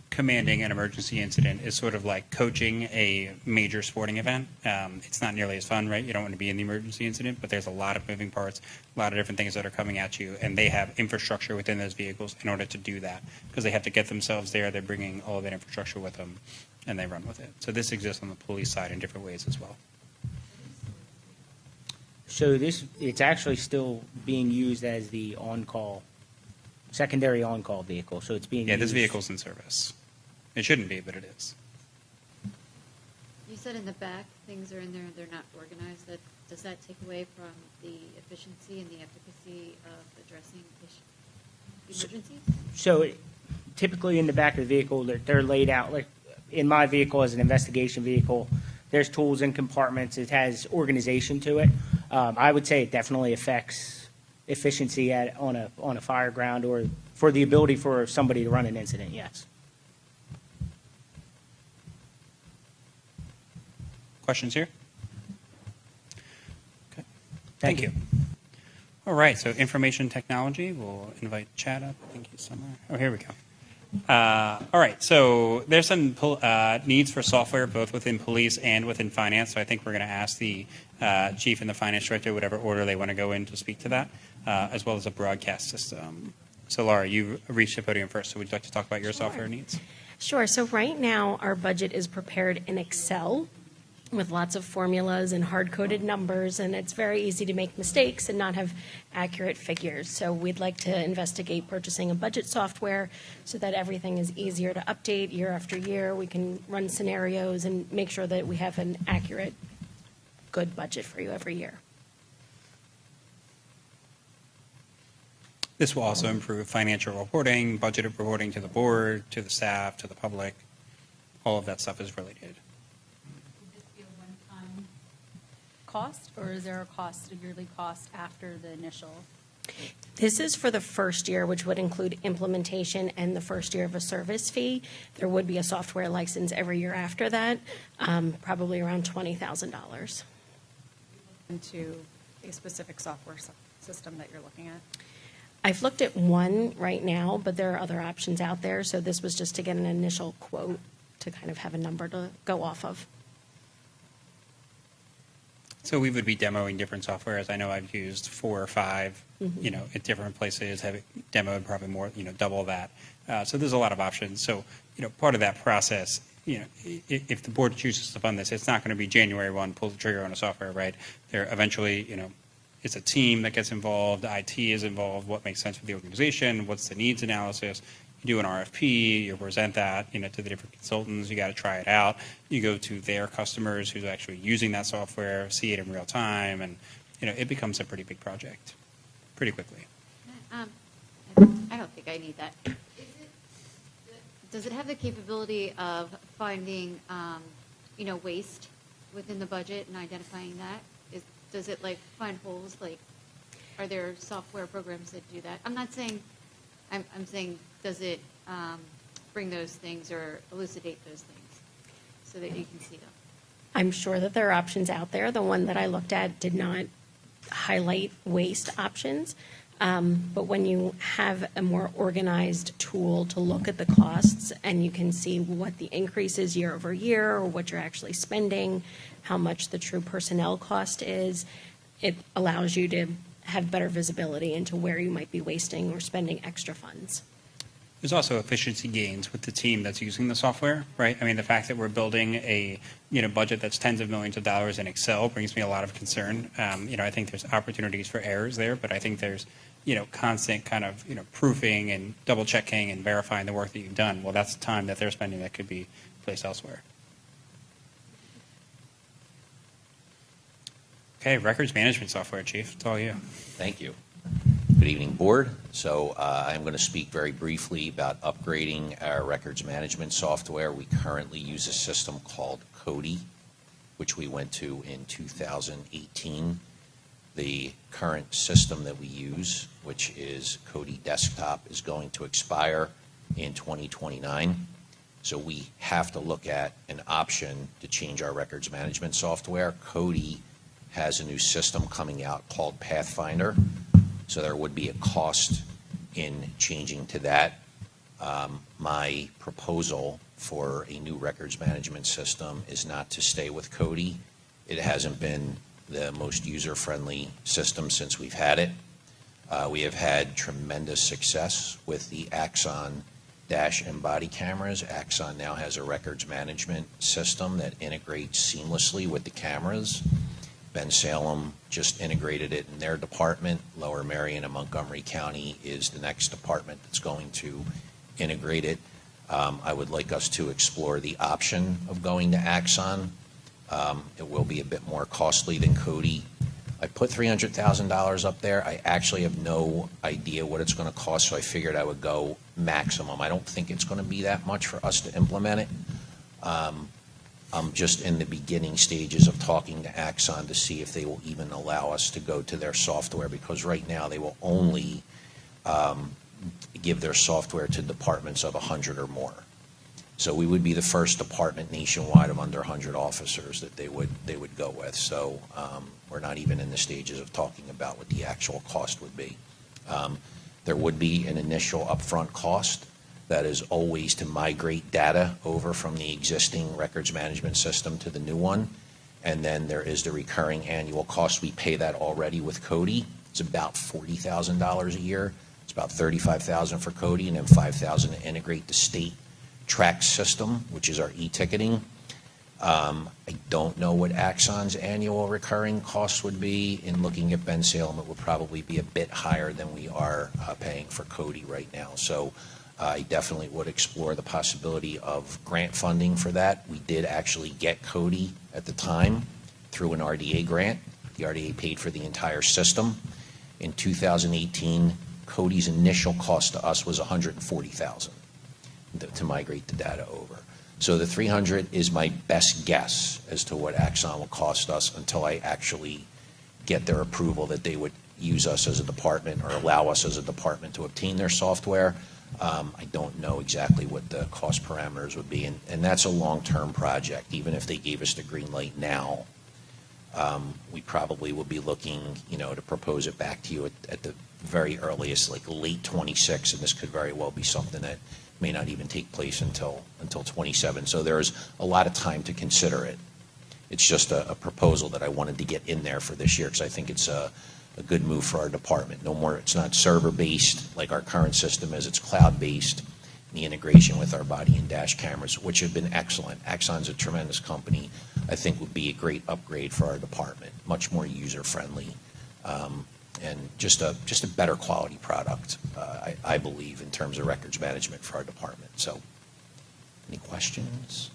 Commanding an emergency incident is sort of like coaching a major sporting event. It's not nearly as fun, right? You don't want to be in the emergency incident, but there's a lot of moving parts, a lot of different things that are coming at you, and they have infrastructure within those vehicles in order to do that because they have to get themselves there. They're bringing all of that infrastructure with them, and they run with it. So this exists on the police side in different ways as well. So it's actually still being used as the on-call, secondary on-call vehicle. So it's being Yeah, used. this vehicle's in service. It shouldn't be, but it is. You said in the back, things are in there, they're not organized. Does that take away from the efficiency and the efficacy of addressing emergencies? So typically in the back of the vehicle, they're laid out, like in my vehicle as an investigation vehicle, there's tools and compartments. It has organization to it. I would say it definitely affects efficiency on a fire ground or for the ability for somebody to run an incident, yes. Questions here? Okay. Thank you. All right, so information technology, we'll invite Chad up. I think he's somewhere. Oh, here we go. All right, so there's some needs for software both within police and within finance. So I think we're going to ask the chief and the finance director, whatever order they want to go in, to speak to that, as well as a broadcast system. So Laura, you reached the podium first, so would you like to talk about your software needs? Sure. So right now, our budget is prepared in Excel with lots of formulas and hard-coded numbers, and it's very easy to make mistakes and not have accurate figures. So we'd like to investigate purchasing a budget software so that everything is easier to update year after year. We can run scenarios and make sure that we have an accurate, good budget for you every year. This will also improve financial reporting, budget reporting to the board, to the staff, to the public. All of that stuff is related. Would this be a one-time cost, or is there a cost, a yearly cost after the initial? This is for the first year, which would include implementation and the first year of a service fee. There would be a software license every year after that, probably around $20,000. Into a specific software system that you're looking at? I've looked at one right now, but there are other options out there, so this was just to get an initial quote to kind of have a number to go off of. So we would be demoing different softwares. I know I've used 4 or 5, at different places, have demoed probably more, double that. So there's a lot of options. So, part of that process, if the board chooses to fund this, it's not going to be January 1, pull the trigger on a software, right? There eventually, it's a team that gets involved, IT is involved, what makes sense for the organization, what's the needs analysis. You do an RFP, you present that, to the different consultants, you got to try it out. You go to their customers who's actually using that software, see it in real time, and, it becomes a pretty big project pretty quickly. I don't think I need that. Does it have the capability of finding, waste within the budget and identifying that? Does it find holes? Are there software programs that do that? I'm not saying, I'm saying, does it bring those things or elucidate those things so that you can see them? I'm sure that there are options out there. The one that I looked at did not highlight waste options. But when you have a more organized tool to look at the costs and you can see what the increase is year over year or what you're actually spending, how much the true personnel cost is, it allows you to have better visibility into where you might be wasting or spending extra funds. There's also efficiency gains with the team that's using the software, right? I mean, the fact that we're building a, budget that's tens of millions of dollars in Excel brings me a lot of concern. I think there's opportunities for errors there, but I think there's, constant kind of, proofing and double checking and verifying the work that you've done. Well, that's time that they're spending that could be placed elsewhere. Okay, records management software, Chief. It's all you. Thank you. Good evening, Board. So I'm going to speak very briefly about upgrading our records management software. We currently use a system called Cody, which we went to in 2018. The current system that we use, which is Cody Desktop, is going to expire in 2029. So we have to look at an option to change our records management software. Cody has a new system coming out called Pathfinder. So there would be a cost in changing to that. My proposal for a new records management system is not to stay with Cody. It hasn't been the most user-friendly system since we've had it. We have had tremendous success with the Axon dash and body cameras. Axon now has a records management system that integrates seamlessly with the cameras. Ben Salem just integrated it in their department. Lower Marion and Montgomery County is the next department that's going to integrate it. I would like us to explore the option of going to Axon. It will be a bit more costly than Cody. I put $300,000 up there. I actually have no idea what it's going to cost, so I figured I would go maximum. I don't think it's going to be that much for us to implement it. I'm just in the beginning stages of talking to Axon to see if they will even allow us to go to their software, because right now they will only give their software to departments of 100 or more. So we would be the first department nationwide of under 100 officers that they would go with. So we're not even in the stages of talking about what the actual cost would be. There would be an initial upfront cost. That is always to migrate data over from the existing records management system to the new one. And then there is the recurring annual cost. We pay that already with Cody. It's about $40,000 a year. It's about $35,000 for Cody and then $5,000 to integrate the state track system, which is our e-ticketing. I don't know what Axon's annual recurring cost would be. In looking at Ben Salem, it would probably be a bit higher than we are paying for Cody right now. So I definitely would explore the possibility of grant funding for that. We did actually get Cody at the time through an RDA grant. The RDA paid for the entire system. In 2018, Cody's initial cost to us was $140,000 to migrate the data over. So the 300 is my best guess as to what Axon will cost us until I actually get their approval that they would use us as a department or allow us as a department to obtain their software. I don't know exactly what the cost parameters would be, and that's a long-term project. Even if they gave us the green light now, we probably will be looking, to propose it back to you at the very earliest, like late 26, and this could very well be something that may not even take place until 27. So there's a lot of time to consider it. It's just a proposal that I wanted to get in there for this year because I think it's a good move for our department. No more, it's not server-based like our current system is. It's cloud-based. The integration with our body and dash cameras, which have been excellent. Axon's a tremendous company. I think would be a great upgrade for our department. Much more user-friendly, and just a better quality product, I believe, in terms of records management for our department. So, any questions?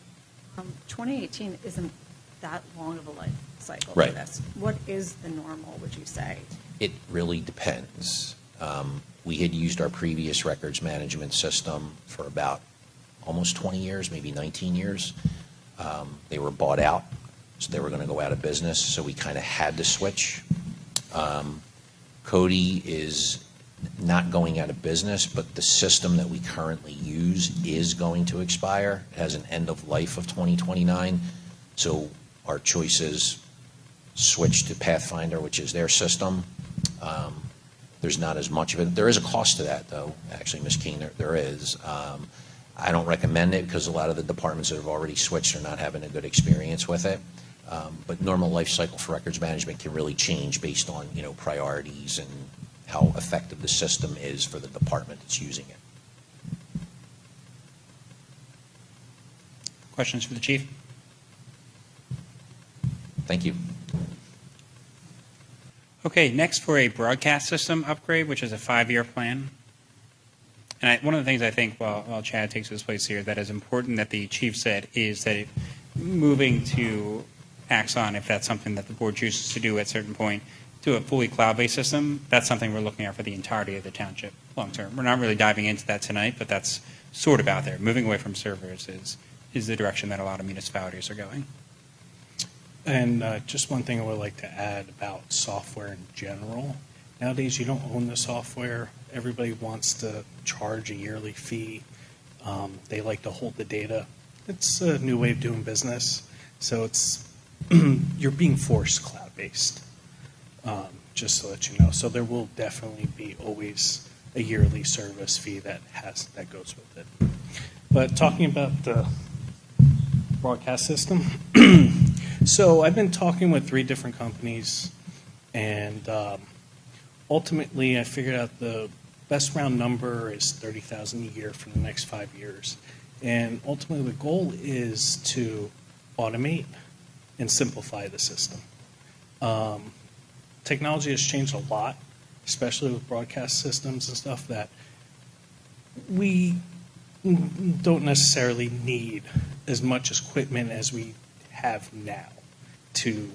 2018 isn't that long of a life cycle Right. for this. What is the normal, would you say? It really depends. We had used our previous records management system for about almost 20 years, maybe 19 years. They were bought out, so they were going to go out of business, so we kind of had to switch. Cody is not going out of business, but the system that we currently use is going to expire. It has an end of life of 2029, so our choice is switch to Pathfinder, which is their system. There's not as much of it. There is a cost to that, though, actually, Ms. King, there is. I don't recommend it because a lot of the departments that have already switched are not having a good experience with it. But normal life cycle for records management can really change based on, priorities and how effective the system is for the department that's using it. Questions for the chief? Thank you. Okay, next for a broadcast system upgrade, which is a 5-year plan. And one of the things I think, while Chad takes his place here, that is important that the chief said is that moving to Axon, if that's something that the board chooses to do at a certain point, to a fully cloud-based system, that's something we're looking at for the entirety of the township long-term. We're not really diving into that tonight, but that's sort of out there. Moving away from servers is the direction that a lot of municipalities are going. And just one thing I would like to add about software in general. Nowadays, you don't own the software. Everybody wants to charge a yearly fee. They like to hold the data. It's a new way of doing business. So it's you're being forced cloud-based, just to let you know. So there will definitely be always a yearly service fee that goes with it. But talking about the broadcast system, so I've been talking with 3 different companies, and ultimately I figured out the best round number is $30,000 a year for the next 5 years. And ultimately the goal is to automate and simplify the system. Technology has changed a lot, especially with broadcast systems and stuff, that we don't necessarily need as much equipment as we have now to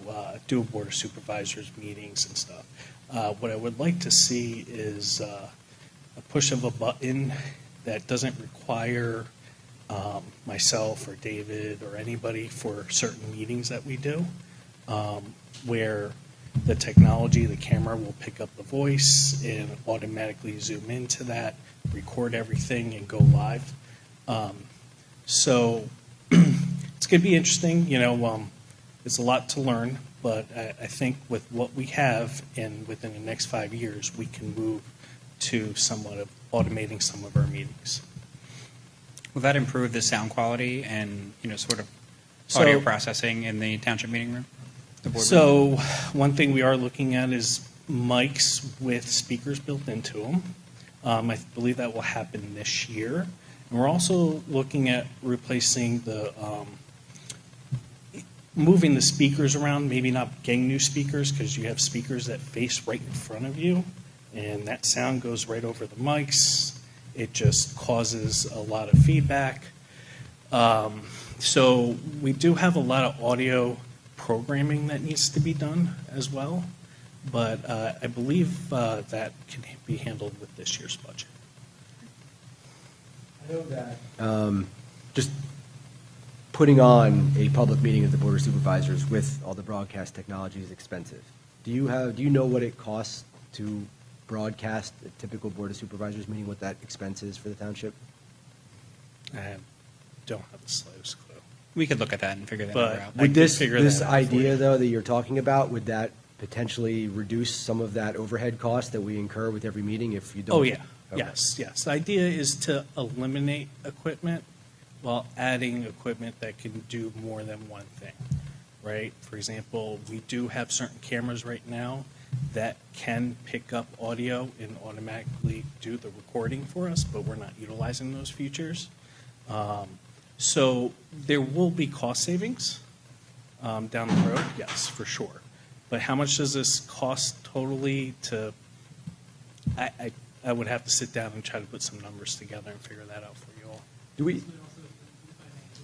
do a board of supervisors meetings and stuff. What I would like to see is a push of a button that doesn't require myself or David or anybody for certain meetings that we do, where the technology, the camera will pick up the voice and automatically zoom into that, record everything, and go live. So it's going to be interesting. It's a lot to learn, but I think with what we have and within the next 5 years, we can move to somewhat of automating some of our meetings. Will that improve the sound quality and, sort of audio processing in the township meeting room? The board room? So one thing we are looking at is mics with speakers built into them. I believe that will happen this year. And we're also looking at replacing moving the speakers around, maybe not getting new speakers, because you have speakers that face right in front of you, and that sound goes right over the mics. It just causes a lot of feedback. So we do have a lot of audio programming that needs to be done as well, but I believe that can be handled with this year's budget. I know that just putting on a public meeting of the Board of Supervisors with all the broadcast technology is expensive. Do you know what it costs to broadcast a typical Board of Supervisors meeting, what that expense is for the township? I don't have the slightest clue. We could look at that and figure that But out. Would this figure that out for idea, you. though, that you're talking about, would that potentially reduce some of that overhead cost that we incur with every meeting if you don't? Oh, yeah. Okay. Yes. The idea is to eliminate equipment while adding equipment that can do more than one thing, right? For example, we do have certain cameras right now that can pick up audio and automatically do the recording for us, but we're not utilizing those features. So there will be cost savings down the road, yes, for sure. But how much does this cost totally to, I would have to sit down and try to put some numbers together and figure that out for you all. Do we, This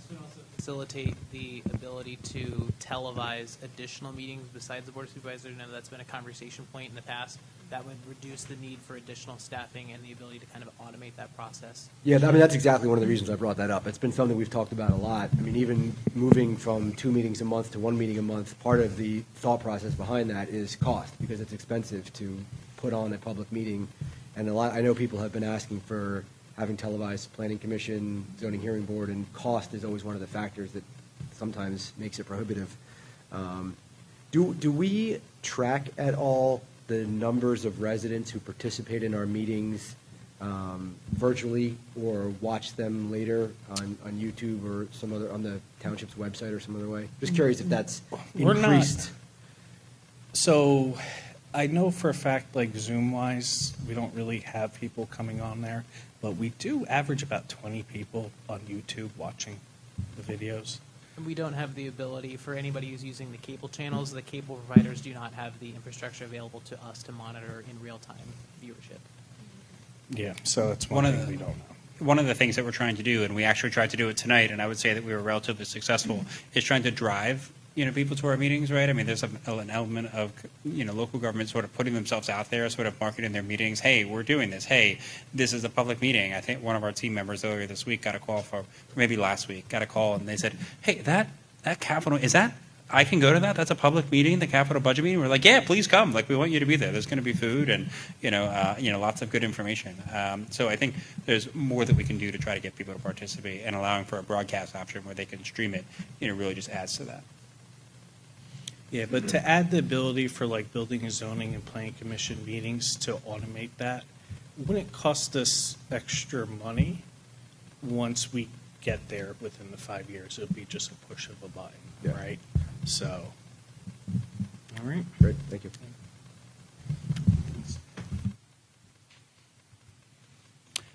would also facilitate the ability to televise additional meetings besides the Board of Supervisors. I know that's been a conversation point in the past. That would reduce the need for additional staffing and the ability to kind of automate that process. yeah, I mean, that's exactly one of the reasons I brought that up. It's been something we've talked about a lot. I mean, even moving from 2 meetings a month to 1 meeting a month, part of the thought process behind that is cost, because it's expensive to put on a public meeting. And I know people have been asking for having televised planning commission, zoning hearing board, and cost is always one of the factors that sometimes makes it prohibitive. Do we track at all the numbers of residents who participate in our meetings virtually or watch them later on YouTube or some other, on the township's website or some other way? Just curious if that's We're not- increased. So I know for a fact, like Zoom-wise, we don't really have people coming on there, but we do average about 20 people on YouTube watching the videos. And we don't have the ability for anybody who's using the cable channels. The cable providers do not have the infrastructure available to us to monitor in real-time viewership. Yeah, so that's One one of thing the- we don't know. One of the things that we're trying to do, and we actually tried to do it tonight, and I would say that we were relatively successful, is trying to drive, people to our meetings, right? I mean, there's an element of, local government sort of putting themselves out there, sort of marketing their meetings. Hey, we're doing this. Hey, this is a public meeting. I think one of our team members earlier this week got a call maybe last week, got a call, and they said, hey, that capital, I can go to that? That's a public meeting, the capital budget meeting? We're like, yeah, please come. Like, we want you to be there. There's going to be food and, lots of good information. So I think there's more that we can do to try to get people to participate, and allowing for a broadcast option where they can stream it, really just adds to that. Yeah, but to add the ability for like building and zoning and planning commission meetings to automate that, wouldn't cost us extra money once we get there within the 5 years. It'll be just a push of a button, Yeah. right? So, all right. Great, thank you.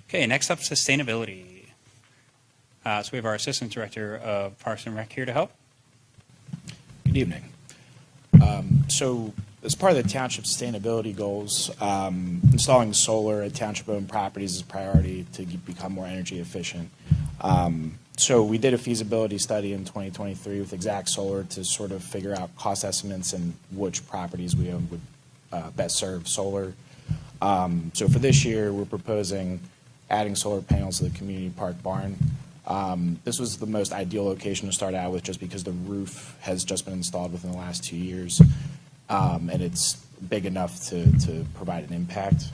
Okay, next up, sustainability. So we have our Assistant Director of Parks and Rec here to help. Good evening. So as part of the township sustainability goals, installing solar at township-owned properties is a priority to become more energy efficient. So we did a feasibility study in 2023 with Exact Solar to sort of figure out cost estimates and which properties we own would best serve solar. So for this year, we're proposing adding solar panels to the community park barn. This was the most ideal location to start out with just because the roof has just been installed within the last 2 years, and it's big enough to provide an impact.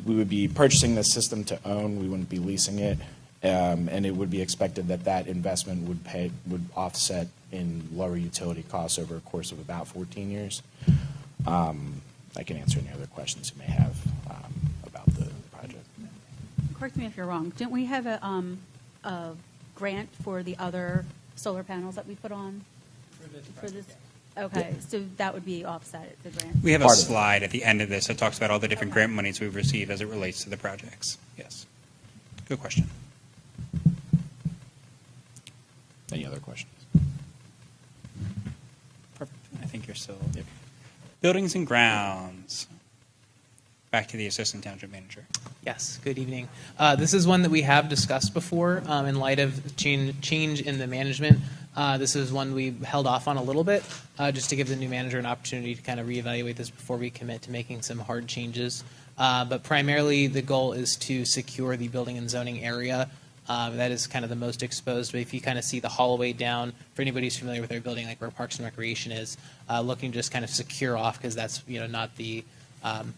We would be purchasing this system to own. We wouldn't be leasing it, and it would be expected that that investment would offset in lower utility costs over a course of about 14 years. I can answer any other questions you may have about the project. Correct me if you're wrong. Didn't we have a grant for the other solar panels that we put on? For this? Okay, so that would be offset, the grant? We have a Part of it. slide at the end of this that talks about all the different grant monies we've received as it relates to the projects. Yes. Good question. Any other questions? Perfect. I think you're still. Yep. Buildings and grounds. Back to the assistant township manager. Yes, good evening. This is one that we have discussed before in light of change in the management. This is one we held off on a little bit just to give the new manager an opportunity to kind of reevaluate this before we commit to making some hard changes. But primarily, the goal is to secure the building and zoning area. That is kind of the most exposed. But if you kind of see the hallway down, for anybody who's familiar with our building, like where Parks and Recreation is, looking to just kind of secure off because that's not the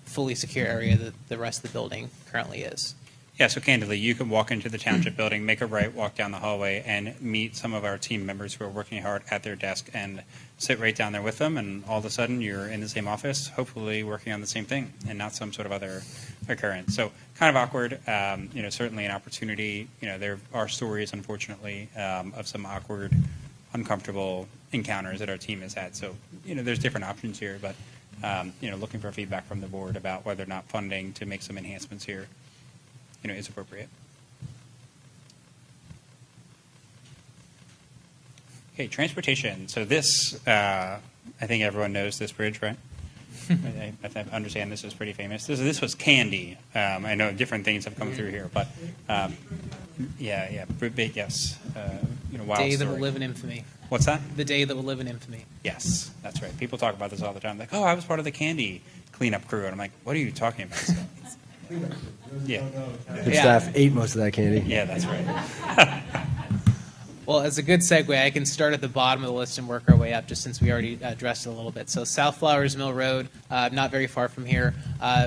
fully secure area that the rest of the building currently is. Yeah, so candidly, you can walk into the township building, make a right, walk down the hallway, and meet some of our team members who are working hard at their desk and sit right down there with them, and all of a sudden you're in the same office, hopefully working on the same thing and not some sort of other occurrence. So kind of awkward, certainly an opportunity. There are stories, unfortunately, of some awkward, uncomfortable encounters that our team has had. So, there's different options here, but, looking for feedback from the board about whether or not funding to make some enhancements here is appropriate. Okay, transportation. So this, I think everyone knows this bridge, right? I understand this is pretty famous. This was Candy. I know different things have come through here, but big yes. Wild Day that story. will live in infamy. What's that? The day that will live in infamy. Yes, that's right. People talk about this all the time. Like, oh, I was part of the Candy cleanup crew, and I'm like, what are you talking about? Yeah. The staff ate most of that candy. Yeah, that's right. Well, as a good segue, I can start at the bottom of the list and work our way up, just since we already addressed it a little bit. So South Flowers Mill Road, not very far from here.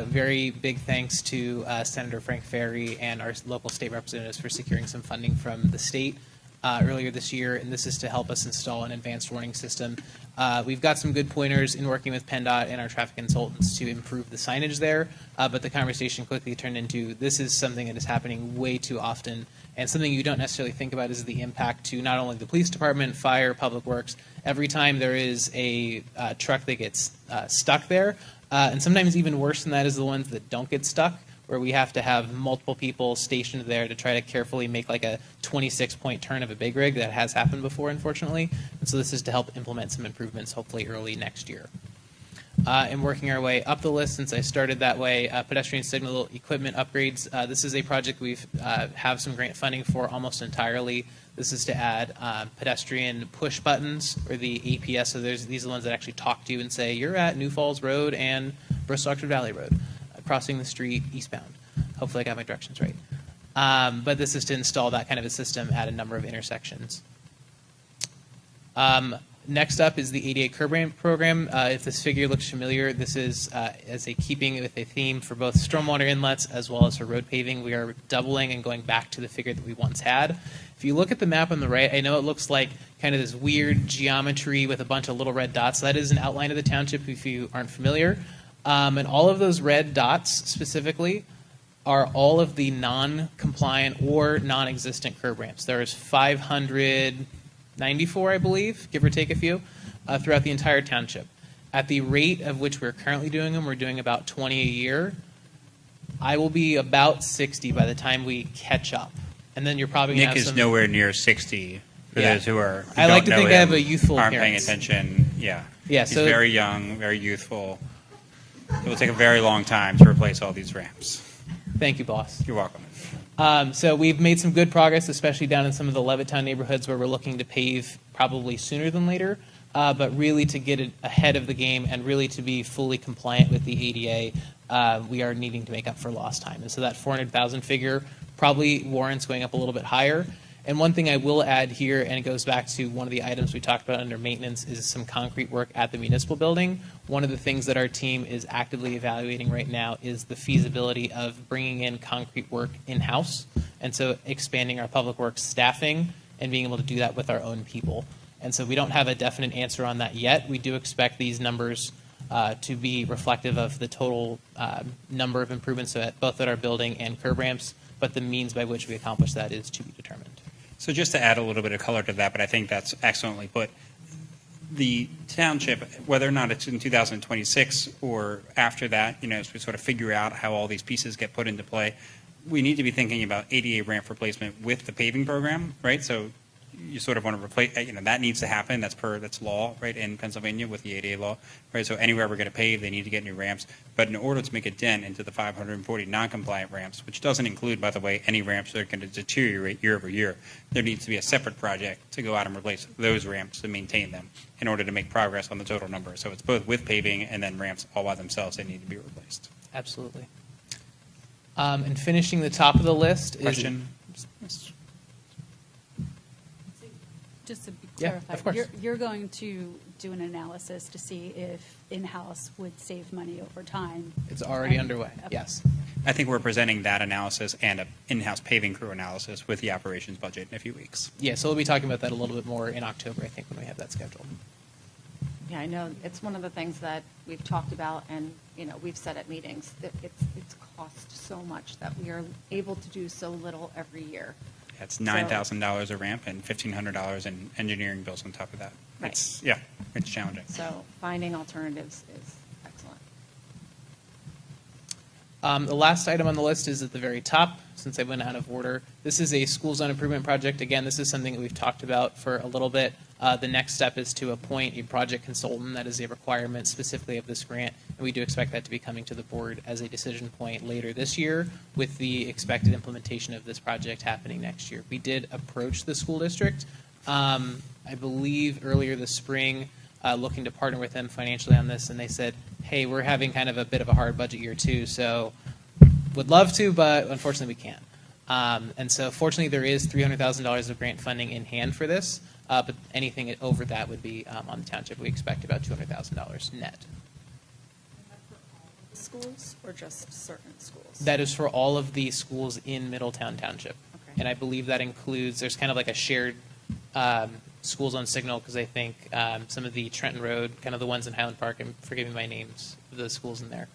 Very big thanks to Senator Frank Ferry and our local state representatives for securing some funding from the state earlier this year, and this is to help us install an advanced warning system. We've got some good pointers in working with PennDOT and our traffic consultants to improve the signage there, but the conversation quickly turned into this is something that is happening way too often, and something you don't necessarily think about is the impact to not only the police department, fire, public works. Every time there is a truck that gets stuck there, and sometimes even worse than that is the ones that don't get stuck, where we have to have multiple people stationed there to try to carefully make like a 26-point turn of a big rig. That has happened before, unfortunately. And so this is to help implement some improvements, hopefully early next year. And working our way up the list, since I started that way, pedestrian signal equipment upgrades. This is a project we've have some grant funding for almost entirely. This is to add pedestrian push buttons, or the APS. So these are the ones that actually talk to you and say, you're at New Falls Road and Bristol-Oxford Valley Road, crossing the street eastbound. Hopefully I got my directions right. But this is to install that kind of a system at a number of intersections. Next up is the ADA curb ramp program. If this figure looks familiar, this is as a keeping with a theme for both stormwater inlets as well as for road paving. We are doubling and going back to the figure that we once had. If you look at the map on the right, I know it looks like kind of this weird geometry with a bunch of little red dots. That is an outline of the township if you aren't familiar. And all of those red dots specifically are all of the non-compliant or non-existent curb ramps. There's 594, I believe, give or take a few, throughout the entire township. At the rate of which we're currently doing them, we're doing about 20 a year. I will be about 60 by the time we catch up. And then you're probably going to Nick have is some... nowhere near 60 for those who are. I like to think I have a youthful aren't appearance. paying attention. Yeah. Yeah. He's So very young, very youthful. It will take a very long time to replace all these ramps. thank you, boss. You're welcome. So we've made some good progress, especially down in some of the Levittown neighborhoods where we're looking to pave probably sooner than later, but really to get it ahead of the game and really to be fully compliant with the ADA, we are needing to make up for lost time. And so that 400,000 figure probably warrants going up a little bit higher. And one thing I will add here, and it goes back to one of the items we talked about under maintenance, is some concrete work at the municipal building. One of the things that our team is actively evaluating right now is the feasibility of bringing in concrete work in-house, and so expanding our public works staffing and being able to do that with our own people. And so we don't have a definite answer on that yet. We do expect these numbers to be reflective of the total number of improvements both at our building and curb ramps, but the means by which we accomplish that is to be determined. So just to add a little bit of color to that, but I think that's excellently put. The township, whether or not it's in 2026 or after that, as we sort of figure out how all these pieces get put into play, we need to be thinking about ADA ramp replacement with the paving program, right? So you sort of want to replace, that needs to happen. That's law, right, in Pennsylvania with the ADA law, right? So anywhere we're going to pave, they need to get new ramps. But in order to make a dent into the 540 non-compliant ramps, which doesn't include, by the way, any ramps that are going to deteriorate year over year, there needs to be a separate project to go out and replace those ramps and maintain them in order to make progress on the total number. So it's both with paving and then ramps all by themselves, they need to be replaced. Absolutely. And finishing the top of the list is. Question? Just to be Yeah, clarified. of course. You're going to do an analysis to see if in-house would save money over time. It's already And- underway, okay. yes. I think we're presenting that analysis and an in-house paving crew analysis with the operations budget in a few weeks. Yeah, so we'll be talking about that a little bit more in October, I think, when we have that scheduled. Yeah, I know, it's one of the things that we've talked about and, we've said at meetings, that it's cost so much that we are able to do so little every year. It's $9,000 a ramp and $1,500 in engineering bills on top of that. Right. It's challenging. So finding alternatives is excellent. The last item on the list is at the very top, since I went out of order. This is a school zone improvement project. Again, this is something that we've talked about for a little bit. The next step is to appoint a project consultant. That is a requirement specifically of this grant, and we do expect that to be coming to the board as a decision point later this year, with the expected implementation of this project happening next year. We did approach the school district, I believe earlier this spring, looking to partner with them financially on this, and they said, hey, we're having kind of a bit of a hard budget year too, so would love to, but unfortunately we can't. And so fortunately there is $300,000 of grant funding in hand for this, but anything over that would be on the township. We expect about $200,000 net. Schools or just certain schools? That is for all of the schools in Middletown Township. Okay. And I believe that includes, there's kind of like a shared schools on Signal, because I think some of the Trenton Road, kind of the ones in Highland Park, and forgive me my names, the schools in there.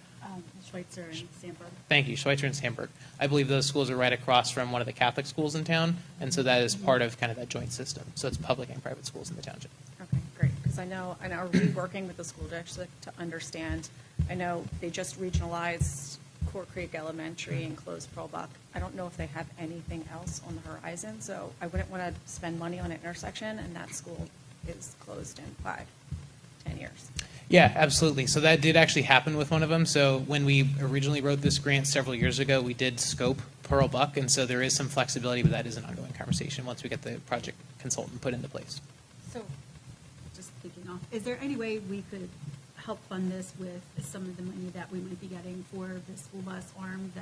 Schweitzer and Sandburg. Thank you, Schweitzer and Sandburg. I believe those schools are right across from one of the Catholic schools in town, and so that is part of kind of that joint system. So it's public and private schools in the township. Okay, great, because I know, are we working with the school district to understand, I know they just regionalized Court Creek Elementary and closed Pearlbuck. I don't know if they have anything else on the horizon, so I wouldn't want to spend money on an intersection, and that school is closed in 5-10 years. Yeah, absolutely. So that did actually happen with one of them. So when we originally wrote this grant several years ago, we did scope Pearl Buck, and so there is some flexibility, but that is an ongoing conversation once we get the project consultant put into place. So, just thinking off, is there any way we could help fund this with some of the money that we might be getting for the school bus arm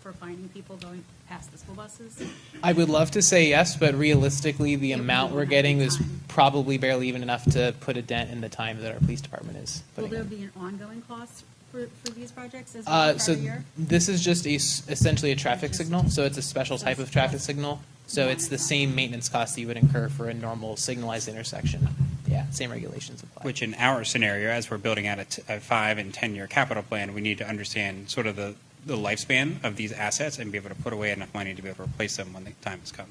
for finding people going past the school buses? I would love to say yes, but realistically, the amount we're getting is probably barely even enough to put a dent in the time that our police department is Will putting there in. be an ongoing cost for these projects as well So per year? this is just essentially a traffic signal, so it's a special type of traffic signal. So it's the same maintenance cost that you would incur for a normal signalized intersection. Yeah, same regulations apply. Which in our scenario, as we're building out a 5- and 10-year capital plan, we need to understand sort of the lifespan of these assets and be able to put away enough money to be able to replace them when the time has come.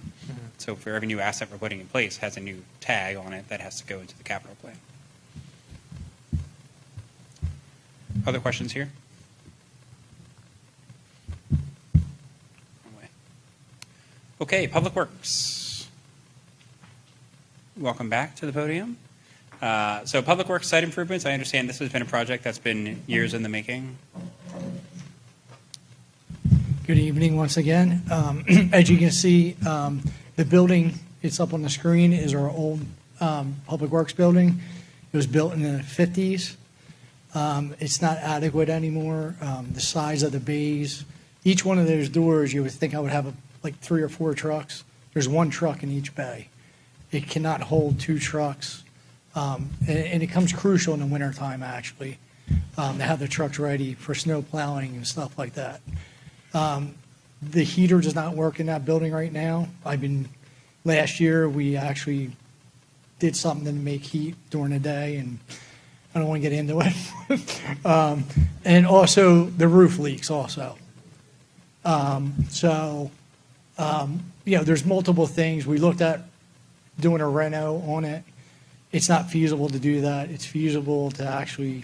So for every new asset we're putting in place has a new tag on it that has to go into the capital plan. Other questions here? Okay, Public Works. Welcome back to the podium. So Public Works site improvements, I understand this has been a project that's been years in the making. Good evening once again. As you can see, the building, it's up on the screen, is our old Public Works building. It was built in the 50s. It's not adequate anymore. The size of the bays, each one of those doors, you would think I would have like 3 or 4 trucks. There's 1 truck in each bay. It cannot hold 2 trucks. And it becomes crucial in the wintertime, actually, to have the trucks ready for snow plowing and stuff like that. The heater does not work in that building right now. Last year, we actually did something to make heat during the day, and I don't want to get into it. And also, the roof leaks also. There's multiple things. We looked at doing a reno on it. It's not feasible to do that. It's feasible to actually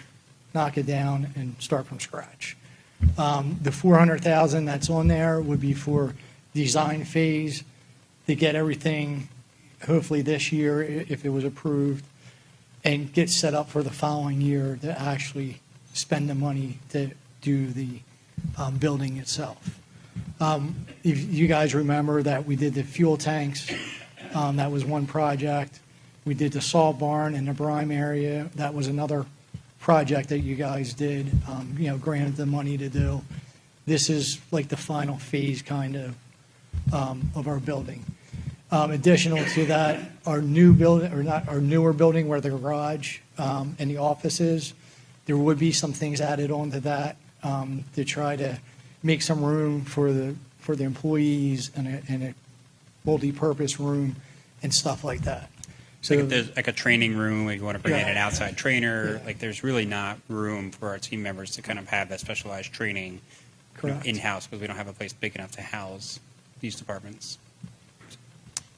knock it down and start from scratch. The 400,000 that's on there would be for design phase to get everything, hopefully this year, if it was approved, and get set up for the following year to actually spend the money to do the building itself. If you guys remember that we did the fuel tanks, that was one project. We did the salt barn in the brine area. That was another project that you guys did, granted the money to do. This is like the final phase kind of our building. Additional to that, our new building, or not, our newer building where the garage and the office is, there would be some things added onto that to try to make some room for the employees and a multi-purpose room and stuff like that. So like if there's like a training room, if you want to bring in Yeah. an outside trainer, Yeah. like there's really not room for our team members to kind of have that specialized training Correct. in-house because we don't have a place big enough to house these departments.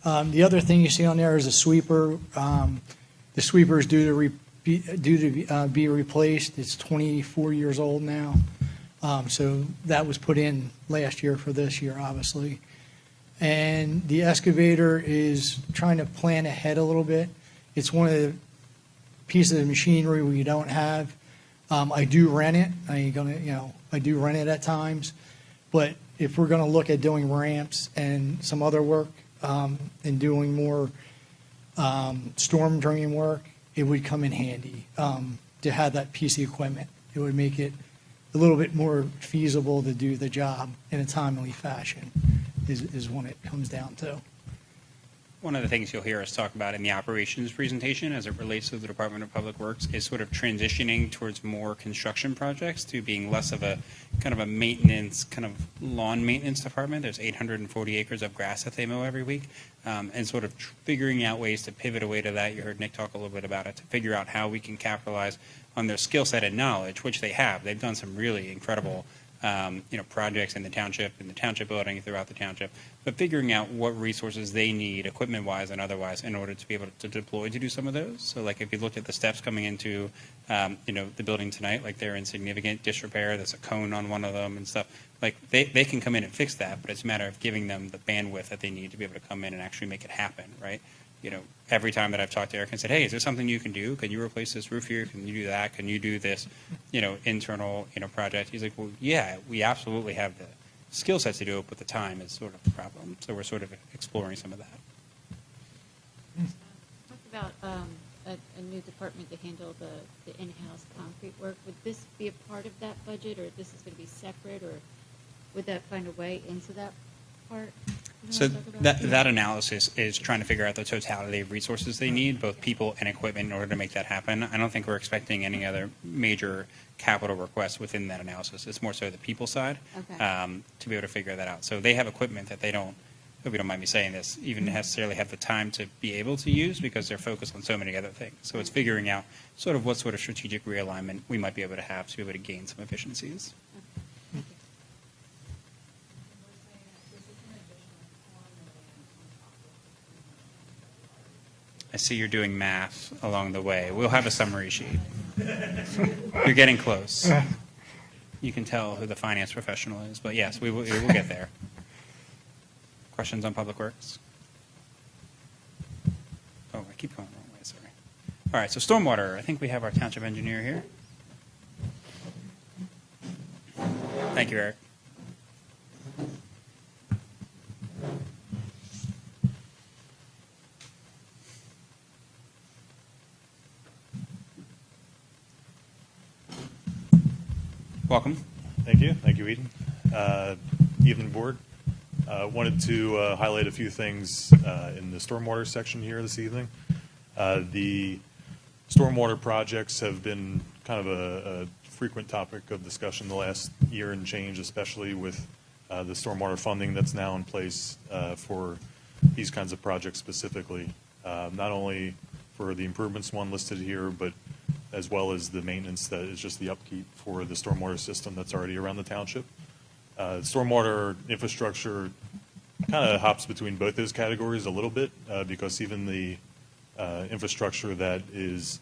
The other thing you see on there is a sweeper. The sweeper is due to be replaced. It's 24 years old now. So that was put in last year for this year, obviously. And the excavator is trying to plan ahead a little bit. It's one of the pieces of machinery we don't have. I do rent it. I do rent it at times. But if we're going to look at doing ramps and some other work, and doing more storm drain work, it would come in handy to have that piece of equipment. It would make it a little bit more feasible to do the job in a timely fashion, is what it comes down to. One of the things you'll hear us talk about in the operations presentation as it relates to the Department of Public Works is sort of transitioning towards more construction projects to being less of a kind of a maintenance, kind of lawn maintenance department. There's 840 acres of grass that they mow every week, and sort of figuring out ways to pivot away to that. You heard Nick talk a little bit about it, to figure out how we can capitalize on their skill set and knowledge, which they have. They've done some really incredible projects in the township building, throughout the township, but figuring out what resources they need, equipment-wise and otherwise, in order to be able to deploy to do some of those. So like if you looked at the steps coming into, the building tonight, like they're in significant disrepair, there's a cone on one of them and stuff. Like they can come in and fix that, but it's a matter of giving them the bandwidth that they need to be able to come in and actually make it happen, right? Every time that I've talked to Eric and said, hey, is there something you can do? Can you replace this roof here? Can you do that? Can you do this, internal, project? He's like, well, yeah, we absolutely have the skill sets to do it, but the time is sort of the problem. So we're sort of exploring some of that. Talk about a new department to handle the in-house concrete work. Would this be a part of that budget, or this is going to be separate, or would that find a way into that part? So that analysis is trying to figure out the totality of resources they need, both people and equipment, in order to make that happen. I don't think we're expecting any other major capital requests within that analysis. It's more so the people side, Okay. to be able to figure that out. So they have equipment that they don't, hope you don't mind me saying this, even necessarily have the time to be able to use because they're focused on so many other things. So it's figuring out sort of what sort of strategic realignment we might be able to have to be able to gain some efficiencies. I see you're doing math along the way. We'll have a summary sheet. You're getting close. You can tell who the finance professional is, but yes, we will get there. Questions on Public Works? Oh, I keep going the wrong way, sorry. All right, so Stormwater, I think we have our township engineer here. Thank you, Eric. Welcome. Thank you, Eden. Evening, board. Wanted to highlight a few things in the stormwater section here this evening. The stormwater projects have been kind of a frequent topic of discussion the last year and change, especially with the stormwater funding that's now in place for these kinds of projects specifically, not only for the improvements one listed here, but as well as the maintenance that is just the upkeep for the stormwater system that's already around the township. Stormwater infrastructure kind of hops between both those categories a little bit because even the infrastructure that is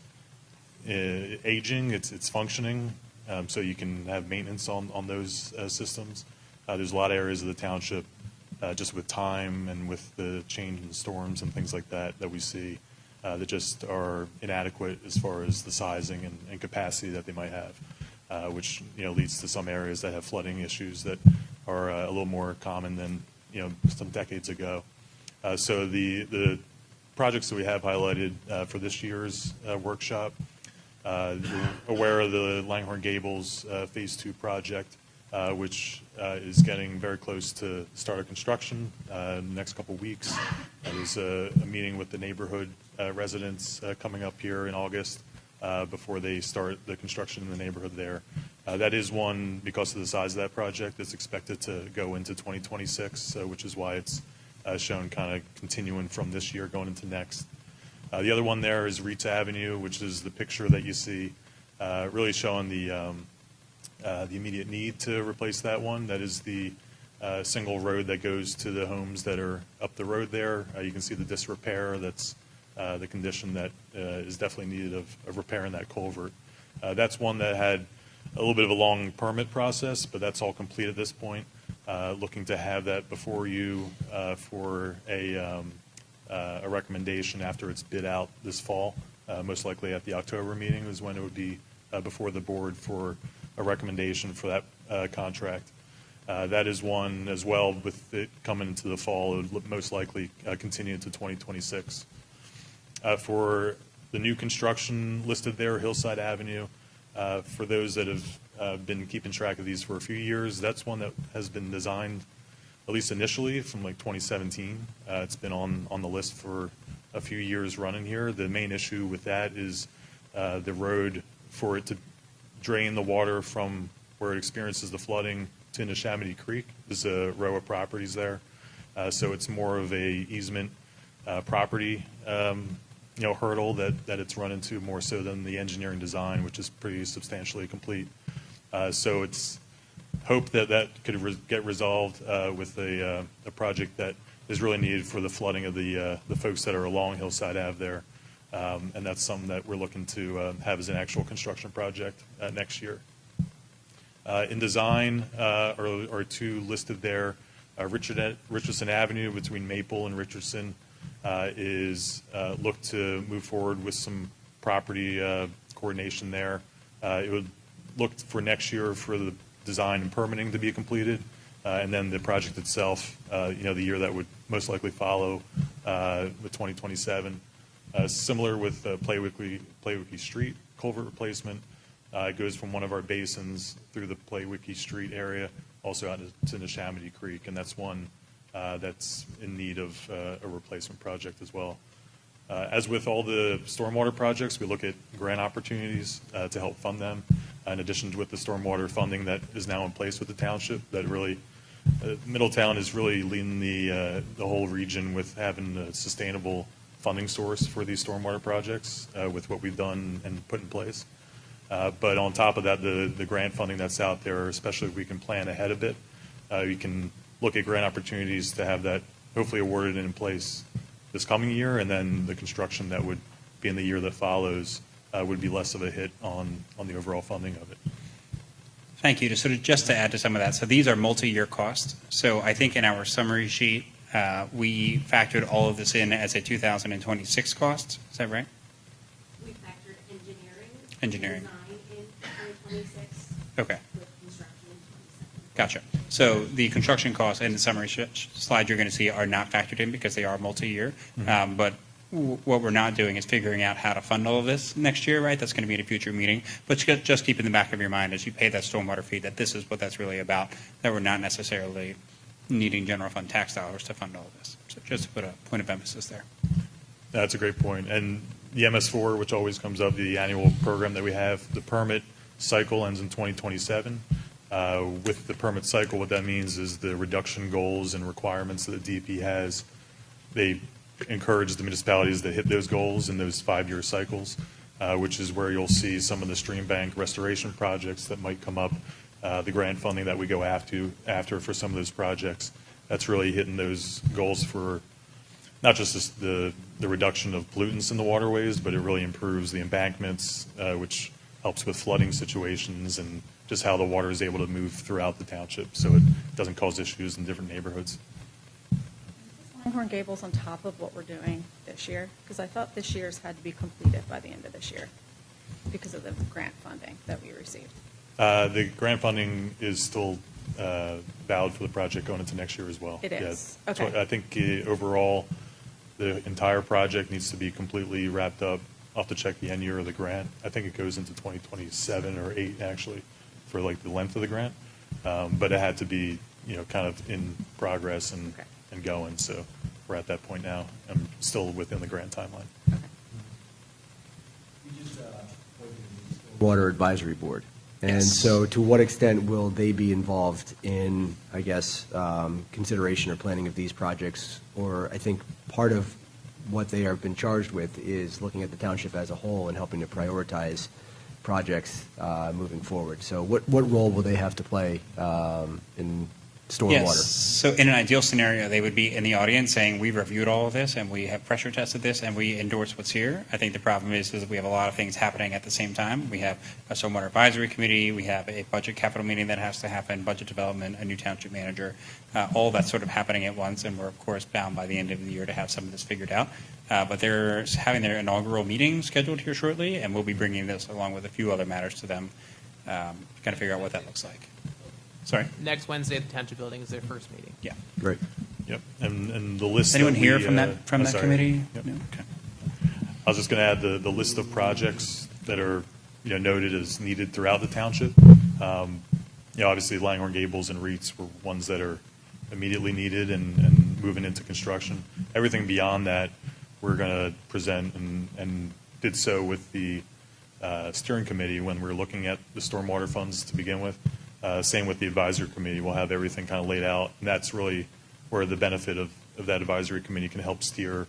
aging, it's functioning, so you can have maintenance on those systems. There's a lot of areas of the township, just with time and with the change in storms and things like that we see that just are inadequate as far as the sizing and capacity that they might have, which leads to some areas that have flooding issues that are a little more common than some decades ago. So the projects that we have highlighted for this year's workshop, you're aware of the Langhorne Gables Phase 2 project, which is getting very close to start of construction in the next couple weeks. There's a meeting with the neighborhood residents coming up here in August before they start the construction in the neighborhood there. That is one, because of the size of that project, that's expected to go into 2026, which is why it's shown kind of continuing from this year going into next. The other one there is Rita Avenue, which is the picture that you see, really showing the immediate need to replace that one. That is the single road that goes to the homes that are up the road there. You can see the disrepair. That's the condition that is definitely needed of repairing that culvert. That's one that had a little bit of a long permit process, but that's all complete at this point. Looking to have that before you for a recommendation after it's bid out this fall. Most likely at the October meeting is when it would be before the board for a recommendation for that contract. That is one as well, with it coming into the fall, it would most likely continue into 2026. For the new construction listed there, Hillside Avenue, for those that have been keeping track of these for a few years, that's one that has been designed, at least initially, from like 2017. It's been on the list for a few years running here. The main issue with that is the road for it to drain the water from where it experiences the flooding to Neshaminy Creek. There's a row of properties there. So it's more of a easement property hurdle that it's run into more so than the engineering design, which is pretty substantially complete. So it's hope that could get resolved with a project that is really needed for the flooding of the folks that are along Hillside Ave there. And that's something that we're looking to have as an actual construction project next year. In design are two listed there. Richardson Avenue between Maple and Richardson is looked to move forward with some property coordination there. It would look for next year for the design and permitting to be completed, and then the project itself, the year that would most likely follow with 2027. Similar with Playwicki Street culvert replacement. It goes from one of our basins through the Playwicki Street area, also out to Neshaminy Creek, and that's one that's in need of a replacement project as well. As with all the stormwater projects, we look at grant opportunities to help fund them, in addition to with the stormwater funding that is now in place with the township. That really, Middletown is really leading the whole region with having a sustainable funding source for these stormwater projects with what we've done and put in place. But on top of that, the grant funding that's out there, especially if we can plan ahead a bit, we can look at grant opportunities to have that hopefully awarded and in place this coming year, and then the construction that would be in the year that follows would be less of a hit on the overall funding of it. Thank you. Just to add to some of that, so these are multi-year costs. So I think in our summary sheet, we factored all of this in as a 2026 cost. Is that right? We factored engineering. Engineering. Design in 2026. Okay. With construction in 2027. Gotcha. So the construction costs in the summary slide you're going to see are not factored in because they are multi-year. Mm-hmm. But what we're not doing is figuring out how to fund all of this next year, right? That's going to be in a future meeting. But just keep in the back of your mind as you pay that stormwater fee that this is what that's really about, that we're not necessarily needing general fund tax dollars to fund all of this. So just to put a point of emphasis there. That's a great point. And the MS4, which always comes up, the annual program that we have, the permit cycle ends in 2027. With the permit cycle, what that means is the reduction goals and requirements that the DEP has, they encourage the municipalities to hit those goals in those 5-year cycles, which is where you'll see some of the stream bank restoration projects that might come up, the grant funding that we go after for some of those projects. That's really hitting those goals for not just the reduction of pollutants in the waterways, but it really improves the embankments, which helps with flooding situations and just how the water is able to move throughout the township so it doesn't cause issues in different neighborhoods. Longhorn Gables on top of what we're doing this year? Because I thought this year's had to be completed by the end of this year because of the grant funding that we received. The grant funding is still valid for the project going into next year as well. It is? Yeah. Okay. So I think overall, the entire project needs to be completely wrapped up. I'll have to check the end year of the grant. I think it goes into 2027 or 8 actually for like the length of the grant. But it had to be, kind of in progress and going. So we're at that point now. I'm still within the grant timeline. Water Advisory Board. And Yes. so to what extent will they be involved in, I guess, consideration or planning of these projects? Or I think part of what they have been charged with is looking at the township as a whole and helping to prioritize projects moving forward. So what role will they have to play in stormwater? Yes. So in an ideal scenario, they would be in the audience saying, we reviewed all of this and we have pressure tested this and we endorse what's here. I think the problem is we have a lot of things happening at the same time. We have a stormwater advisory committee, we have a budget capital meeting that has to happen, budget development, a new township manager, all that's sort of happening at once. And we're of course bound by the end of the year to have some of this figured out. But they're having their inaugural meeting scheduled here shortly, and we'll be bringing this along with a few other matters to them, to kind of figure out what that looks like. Sorry? Next Wednesday at the Township Building is their first meeting. Yeah. Great. Yep. And the list. Anyone that here we, from that I'm sorry. committee? Yep. No? Okay. I was just going to add the list of projects that are noted as needed throughout the township. Obviously Langhorne Gables and Reeds were ones that are immediately needed and moving into construction. Everything beyond that, we're going to present and did so with the steering committee when we're looking at the stormwater funds to begin with. Same with the advisory committee. We'll have everything kind of laid out, and that's really where the benefit of that advisory committee can help steer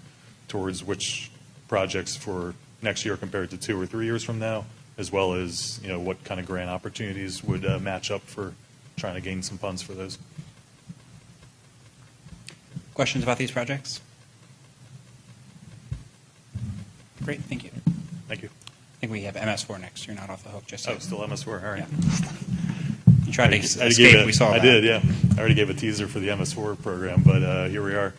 towards which projects for next year compared to 2 or 3 years from now, as well as what kind of grant opportunities would match up for trying to gain some funds for those. Questions about these projects? Great, thank you. Thank you. I think we have MS4 next. You're not off the hook, just so. Oh, still MS4. All right. Yeah. You tried to I escape, we saw I that. did, yeah. I already gave a teaser for the MS4 program, but here we are.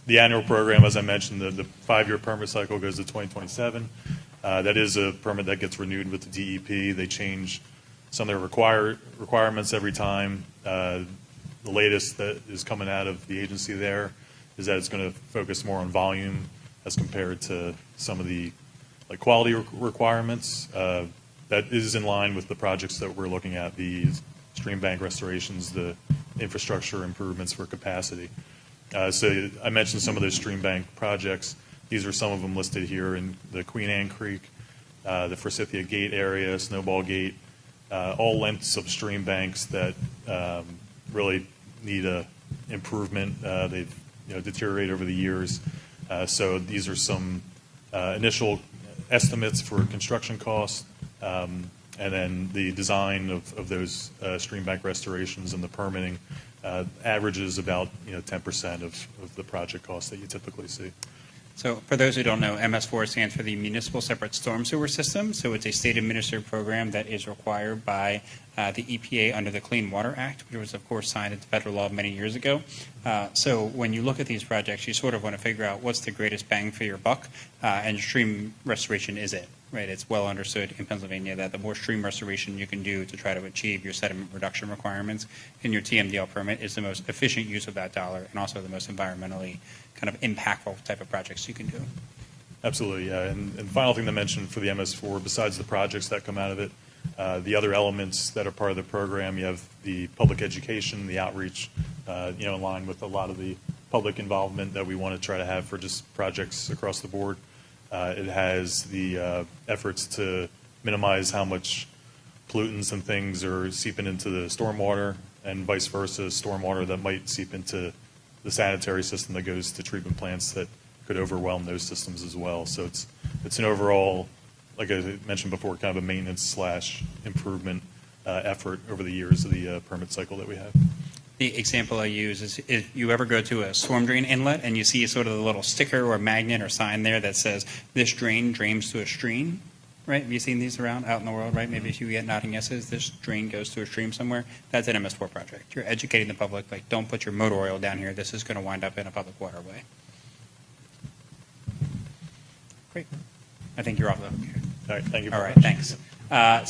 The annual program, as I mentioned, the 5-year permit cycle goes to 2027. That is a permit that gets renewed with the DEP. They change some of their requirements every time. The latest that is coming out of the agency there is that it's going to focus more on volume as compared to some of the quality requirements. That is in line with the projects that we're looking at, the stream bank restorations, the infrastructure improvements for capacity. So I mentioned some of those stream bank projects. These are some of them listed here in the Queen Anne Creek, the Forsythia Gate area, Snowball Gate, all lengths of stream banks that really need a improvement. They've deteriorated over the years. So these are some initial estimates for construction costs, and then the design of those stream bank restorations and the permitting averages about 10% of the project cost that you typically see. So for those who don't know, MS4 stands for the Municipal Separate Storm Sewer System. So it's a state-administered program that is required by the EPA under the Clean Water Act, which was, of course, signed into federal law many years ago. So when you look at these projects, you sort of want to figure out what's the greatest bang for your buck, and stream restoration is it. Right, it's well understood in Pennsylvania that the more stream restoration you can do to try to achieve your sediment reduction requirements in your TMDL permit is the most efficient use of that dollar and also the most environmentally kind of impactful type of projects you can do. Absolutely, yeah. And final thing to mention for the MS4, besides the projects that come out of it, the other elements that are part of the program, you have the public education, the outreach, in line with a lot of the public involvement that we want to try to have for just projects across the board. It has the efforts to minimize how much pollutants and things are seeping into the stormwater and vice versa, stormwater that might seep into the sanitary system that goes to treatment plants that could overwhelm those systems as well. So it's an overall, like I mentioned before, kind of a maintenance / improvement effort over the years of the permit cycle that we have. The example I use is if you ever go to a storm drain inlet and you see sort of the little sticker or magnet or sign there that says this drain drains to a stream, right? Have you seen these around out in the world, right? Maybe if you get nodding yeses, this drain goes to a stream somewhere. That's an MS4 project. You're educating the public, like, don't put your motor oil down here. This is going to wind up in a public waterway. Great. I think you're off the hook here. All right, thank you All very right, much. thanks.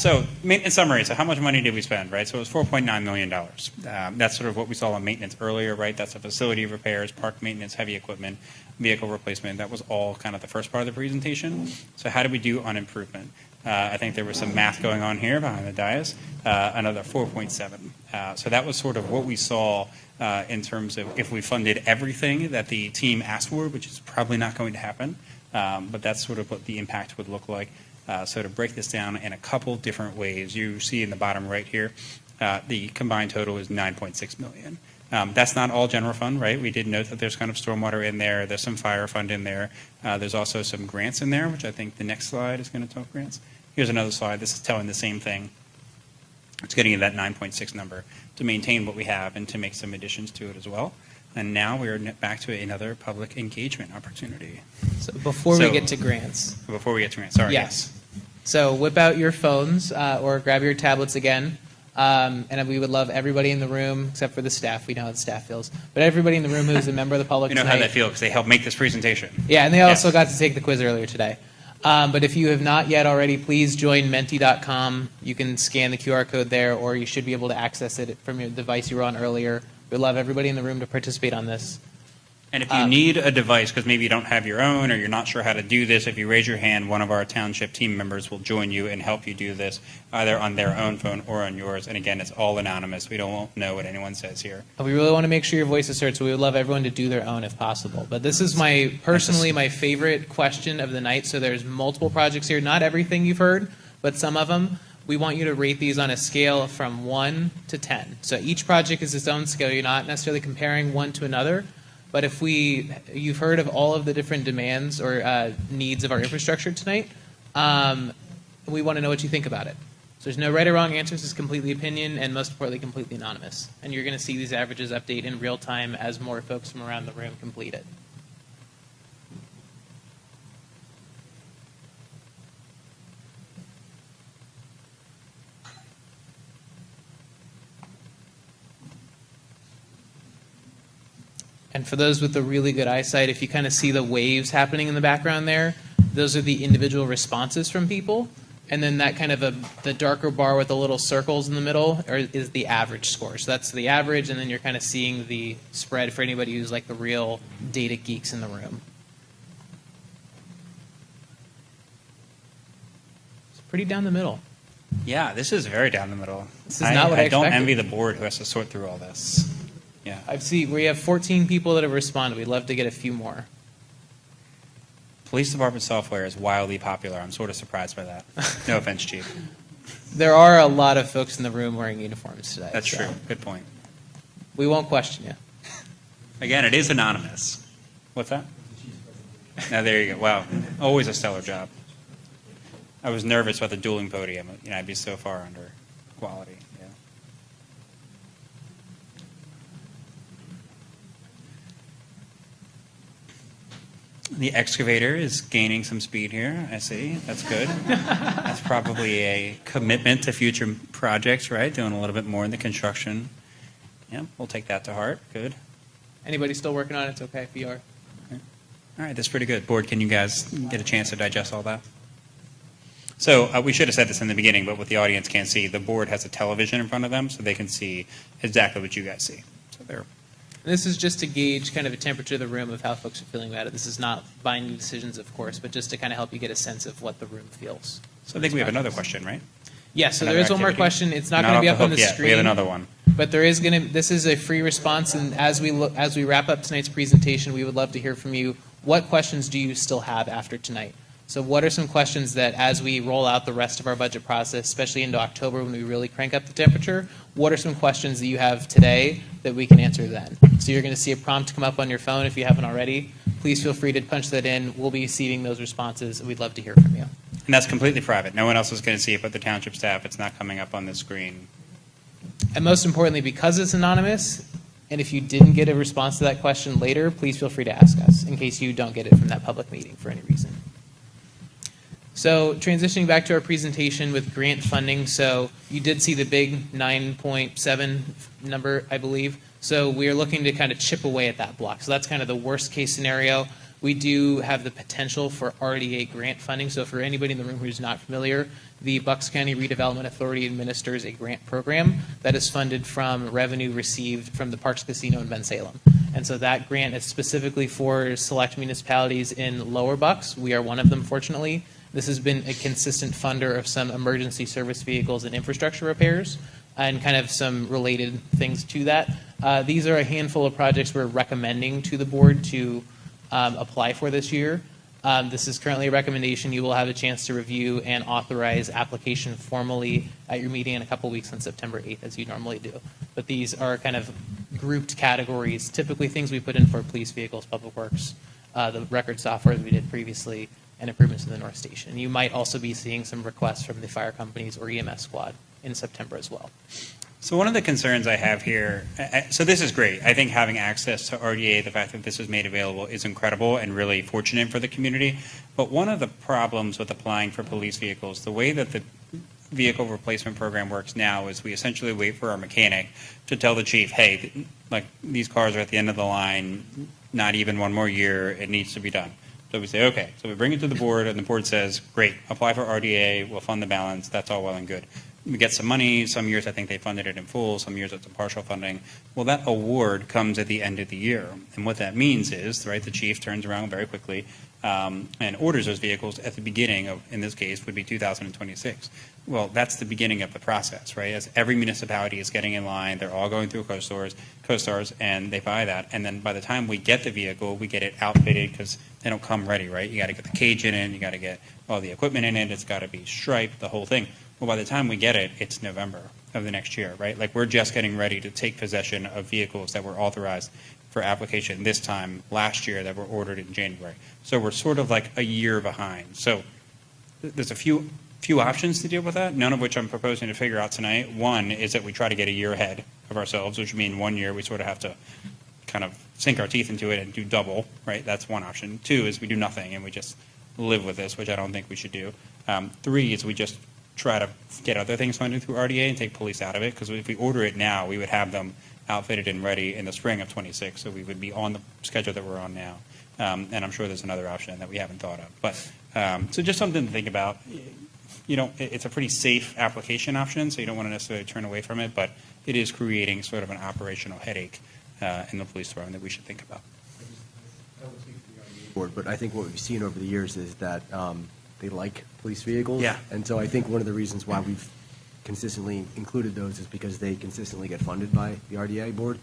So maintenance summary, so how much money did we spend, right? So it was $4.9 million. That's sort of what we saw on maintenance earlier, right? That's the facility repairs, park maintenance, heavy equipment, vehicle replacement. That was all kind of the first part of the presentation. So how did we do on improvement? I think there was some math going on here behind the dais, another 4.7. So that was sort of what we saw in terms of if we funded everything that the team asked for, which is probably not going to happen, but that's sort of what the impact would look like. So to break this down in a couple different ways, you see in the bottom right here, the combined total is $9.6 million. That's not all general fund, right? We did note that there's kind of stormwater in there. There's some fire fund in there. There's also some grants in there, which I think the next slide is going to talk grants. Here's another slide. This is telling the same thing. It's getting you that 9.6 number to maintain what we have and to make some additions to it as well. And now we are back to another public engagement opportunity. So before we get to grants. Before we get to grants, sorry. Yes. So whip out your phones or grab your tablets again. And we would love everybody in the room, except for the staff. We know how the staff feels. But everybody in the room who's a member of the public You know tonight. how they feel because they helped make this presentation. Yeah, and they also got to take the quiz earlier today. But if you have not yet already, please join menti.com. You can scan the QR code there, or you should be able to access it from your device you were on earlier. We'd love everybody in the room to participate on this. And if you need a device, because maybe you don't have your own or you're not sure how to do this, if you raise your hand, one of our township team members will join you and help you do this, either on their own phone or on yours. And again, it's all anonymous. We don't know what anyone says here. We really want to make sure your voice is heard, so we would love everyone to do their own if possible. But this is personally my favorite question of the night. So there's multiple projects here, not everything you've heard, but some of them. We want you to rate these on a scale from 1 to 10. So each project is its own scale. You're not necessarily comparing one to another. But if you've heard of all of the different demands or needs of our infrastructure tonight, we want to know what you think about it. So there's no right or wrong answers. It's completely opinion and most importantly, completely anonymous. And you're going to see these averages update in real time as more folks from around the room complete it. And for those with the really good eyesight, if you kind of see the waves happening in the background there, those are the individual responses from people. And then that kind of the darker bar with the little circles in the middle is the average score. So that's the average, and then you're kind of seeing the spread for anybody who's like the real data geeks in the room. It's pretty down the middle. Yeah, this is very down the middle. This is not what I don't expected. envy the board who has to sort through all this. Yeah. We have 14 people that have responded. We'd love to get a few more. Police department software is wildly popular. I'm sort of surprised by that. No offense, Chief. There are a lot of folks in the room wearing uniforms today. That's so true. Good point. We won't question you. Again, it is anonymous. What's that? Now, there you go. Wow. Always a stellar job. I was nervous about the dueling podium. I'd be so far under quality. Yeah. The excavator is gaining some speed here. I see. That's good. That's probably a commitment to future projects, right? Doing a little bit more in the construction. Yeah, we'll take that to heart. Good. Anybody still working on it? It's okay if you are. All right, that's pretty good. Board, can you guys get a chance to digest all that? So we should have said this in the beginning, but what the audience can't see, the board has a television in front of them, so they can see exactly what you guys see. So they're This is just to gauge kind of a temperature of the room of how folks are feeling about it. This is not binding decisions, of course, but just to kind of help you get a sense of what the room feels. So I think we have another question, right? Yes, so Another there is one more activity? question. It's not Not going to be off up the on the hook yet. screen. We have another one. But there is going to. This is a free response, and as we wrap up tonight's presentation, we would love to hear from you. What questions do you still have after tonight? So what are some questions that, as we roll out the rest of our budget process, especially into October when we really crank up the temperature, what are some questions that you have today that we can answer then? So you're going to see a prompt come up on your phone if you haven't already. Please feel free to punch that in. We'll be receiving those responses, and we'd love to hear from you. And that's completely private. No one else is going to see it but the township staff. It's not coming up on the screen. And most importantly, because it's anonymous, and if you didn't get a response to that question later, please feel free to ask us in case you don't get it from that public meeting for any reason. So transitioning back to our presentation with grant funding, so you did see the big 9.7 number, I believe. So we are looking to kind of chip away at that block. So that's kind of the worst case scenario. We do have the potential for RDA grant funding. So for anybody in the room who's not familiar, the Bucks County Redevelopment Authority administers a grant program that is funded from revenue received from the Parks Casino in Bensalem. And so that grant is specifically for select municipalities in Lower Bucks. We are one of them, fortunately. This has been a consistent funder of some emergency service vehicles and infrastructure repairs and kind of some related things to that. These are a handful of projects we're recommending to the board to apply for this year. This is currently a recommendation. You will have a chance to review and authorize application formally at your meeting in a couple weeks on September 8th, as you normally do. But these are kind of grouped categories, typically things we put in for police vehicles, public works, the record software that we did previously, and improvements to the North Station. You might also be seeing some requests from the fire companies or EMS squad in September as well. So one of the concerns I have here, so this is great. I think having access to RDA, the fact that this is made available is incredible and really fortunate for the community. But one of the problems with applying for police vehicles, the way that the vehicle replacement program works now is we essentially wait for our mechanic to tell the chief, hey, like these cars are at the end of the line, not even one more year, it needs to be done. So we say, okay, so we bring it to the board and the board says, great, apply for RDA, we'll fund the balance, that's all well and good. We get some money. Some years I think they funded it in full. Some years it's a partial funding. Well, that award comes at the end of the year. And what that means is, right, the chief turns around very quickly and orders those vehicles at the beginning of, in this case, would be 2026. Well, that's the beginning of the process, right? As every municipality is getting in line, they're all going through CoStars, and they buy that. And then by the time we get the vehicle, we get it outfitted because they don't come ready, right? You got to get the cage in it. You got to get all the equipment in it. It's got to be striped, the whole thing. Well, by the time we get it, it's November of the next year, right? Like we're just getting ready to take possession of vehicles that were authorized for application this time last year that were ordered in January. So we're sort of like a year behind. So there's a few options to deal with that, none of which I'm proposing to figure out tonight. One is that we try to get a year ahead of ourselves, which would mean 1 year we sort of have to kind of sink our teeth into it and do double, right? That's one option. Two is we do nothing and we just live with this, which I don't think we should do. Three is we just try to get other things funded through RDA and take police out of it, because if we order it now, we would have them outfitted and ready in the spring of 26, so we would be on the schedule that we're on now. And I'm sure there's another option that we haven't thought of. But so just something to think about. You know, it's a pretty safe application option, so you don't want to necessarily turn away from it, but it is creating sort of an operational headache in the police department that we should think about. I don't speak for the RDA board, but I think what we've seen over the years is that they like police vehicles. Yeah. And so I think one of the reasons why we've consistently included those is because they consistently get funded by the RDA board.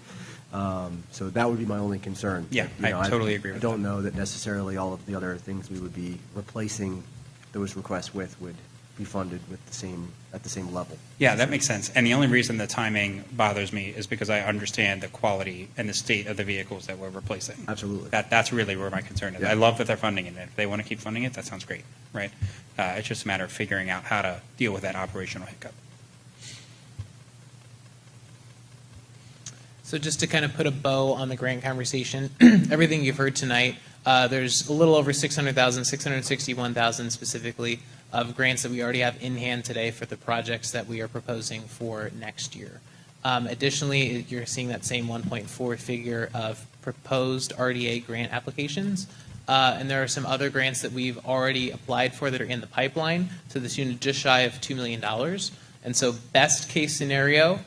So that would be my only concern. Yeah, You know, I totally agree with I don't know that necessarily all of the other things we would be replacing those requests with would be funded with at the same level. Yeah, that makes sense. And the only reason the timing bothers me is because I understand the quality and the state of the vehicles that we're replacing. Absolutely. That's really where my concern is. Yeah. I love that they're funding it. If they want to keep funding it, that sounds great, right? It's just a matter of figuring out how to deal with that operational hiccup. So just to kind of put a bow on the grant conversation, everything you've heard tonight, there's a little over 600,000, 661,000 specifically of grants that we already have in hand today for the projects that we are proposing for next year. Additionally, you're seeing that same 1.4 figure of proposed RDA grant applications. And there are some other grants that we've already applied for that are in the pipeline to the tune of just shy of $2 million. And so best case scenario,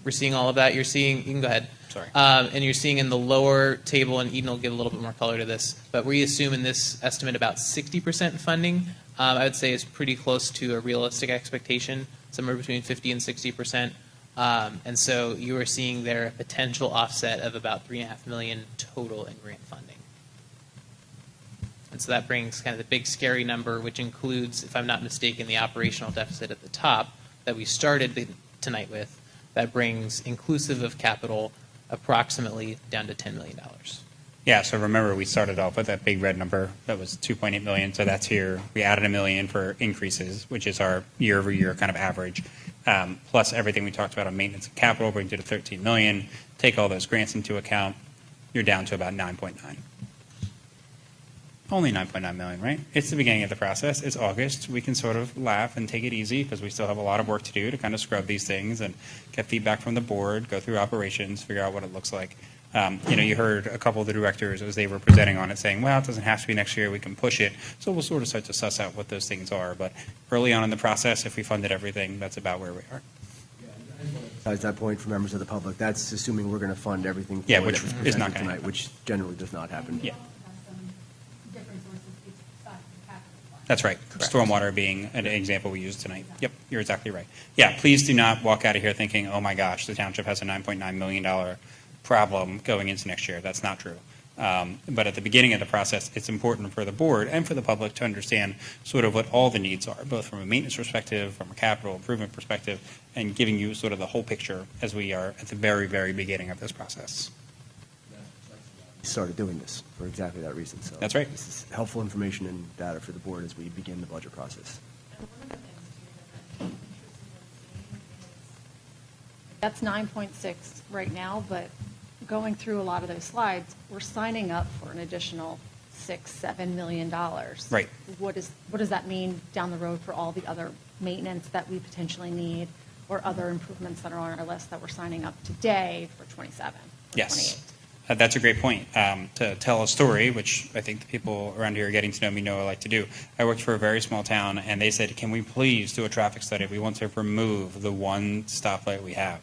we're seeing all of that. You're seeing, you can go ahead. Sorry. And you're seeing in the lower table, and Eden will give a little bit more color to this, but we assume in this estimate about 60% funding. I would say is pretty close to a realistic expectation, somewhere between 50 and 60%. And so you are seeing there a potential offset of about $3.5 million total in grant funding. And so that brings kind of the big scary number, which includes, if I'm not mistaken, the operational deficit at the top that we started tonight with. That brings, inclusive of capital, approximately down to $10 million. Yeah, so remember we started off with that big red number that was 2.8 million, so that's here. We added $1 million for increases, which is our year-over-year kind of average, plus everything we talked about on maintenance and capital brings you to 13 million. Take all those grants into account, you're down to about 9.9. only 9.9 million, right? It's the beginning of the process. It's August. We can sort of laugh and take it easy because we still have a lot of work to do to kind of scrub these things and get feedback from the board, go through operations, figure out what it looks like. You heard a couple of the directors as they were presenting on it saying, well, it doesn't have to be next year. We can push it. So we'll sort of start to suss out what those things are. But early on in the process, if we funded everything, that's about where we are. Besides that point for members of the public, that's assuming we're going to fund everything. Yeah, forward which that was is not presented gonna tonight, happen. which generally does not happen. Yeah. Have some different sources besides the capital fund. That's right. Stormwater being an example we used tonight. Yep, you're exactly right. Yeah, please do not walk out of here thinking, oh my gosh, the township has a $9.9 million problem going into next year. That's not true. But at the beginning of the process, it's important for the board and for the public to understand sort of what all the needs are, both from a maintenance perspective, from a capital improvement perspective, and giving you sort of the whole picture as we are at the very, very beginning of this process. We started doing this for exactly that reason. So That's right. This is helpful information and data for the board as we begin the budget process. That's 9.6 right now, but going through a lot of those slides, we're signing up for an additional $6-7 million. Right. What does that mean down the road for all the other maintenance that we potentially need or other improvements that are on our list that we're signing up today for 27 or Yes. 28? That's a great point. To tell a story, which I think the people around here getting to know me know I like to do. I worked for a very small town, and they said, can we please do a traffic study? We want to remove the one stoplight we have.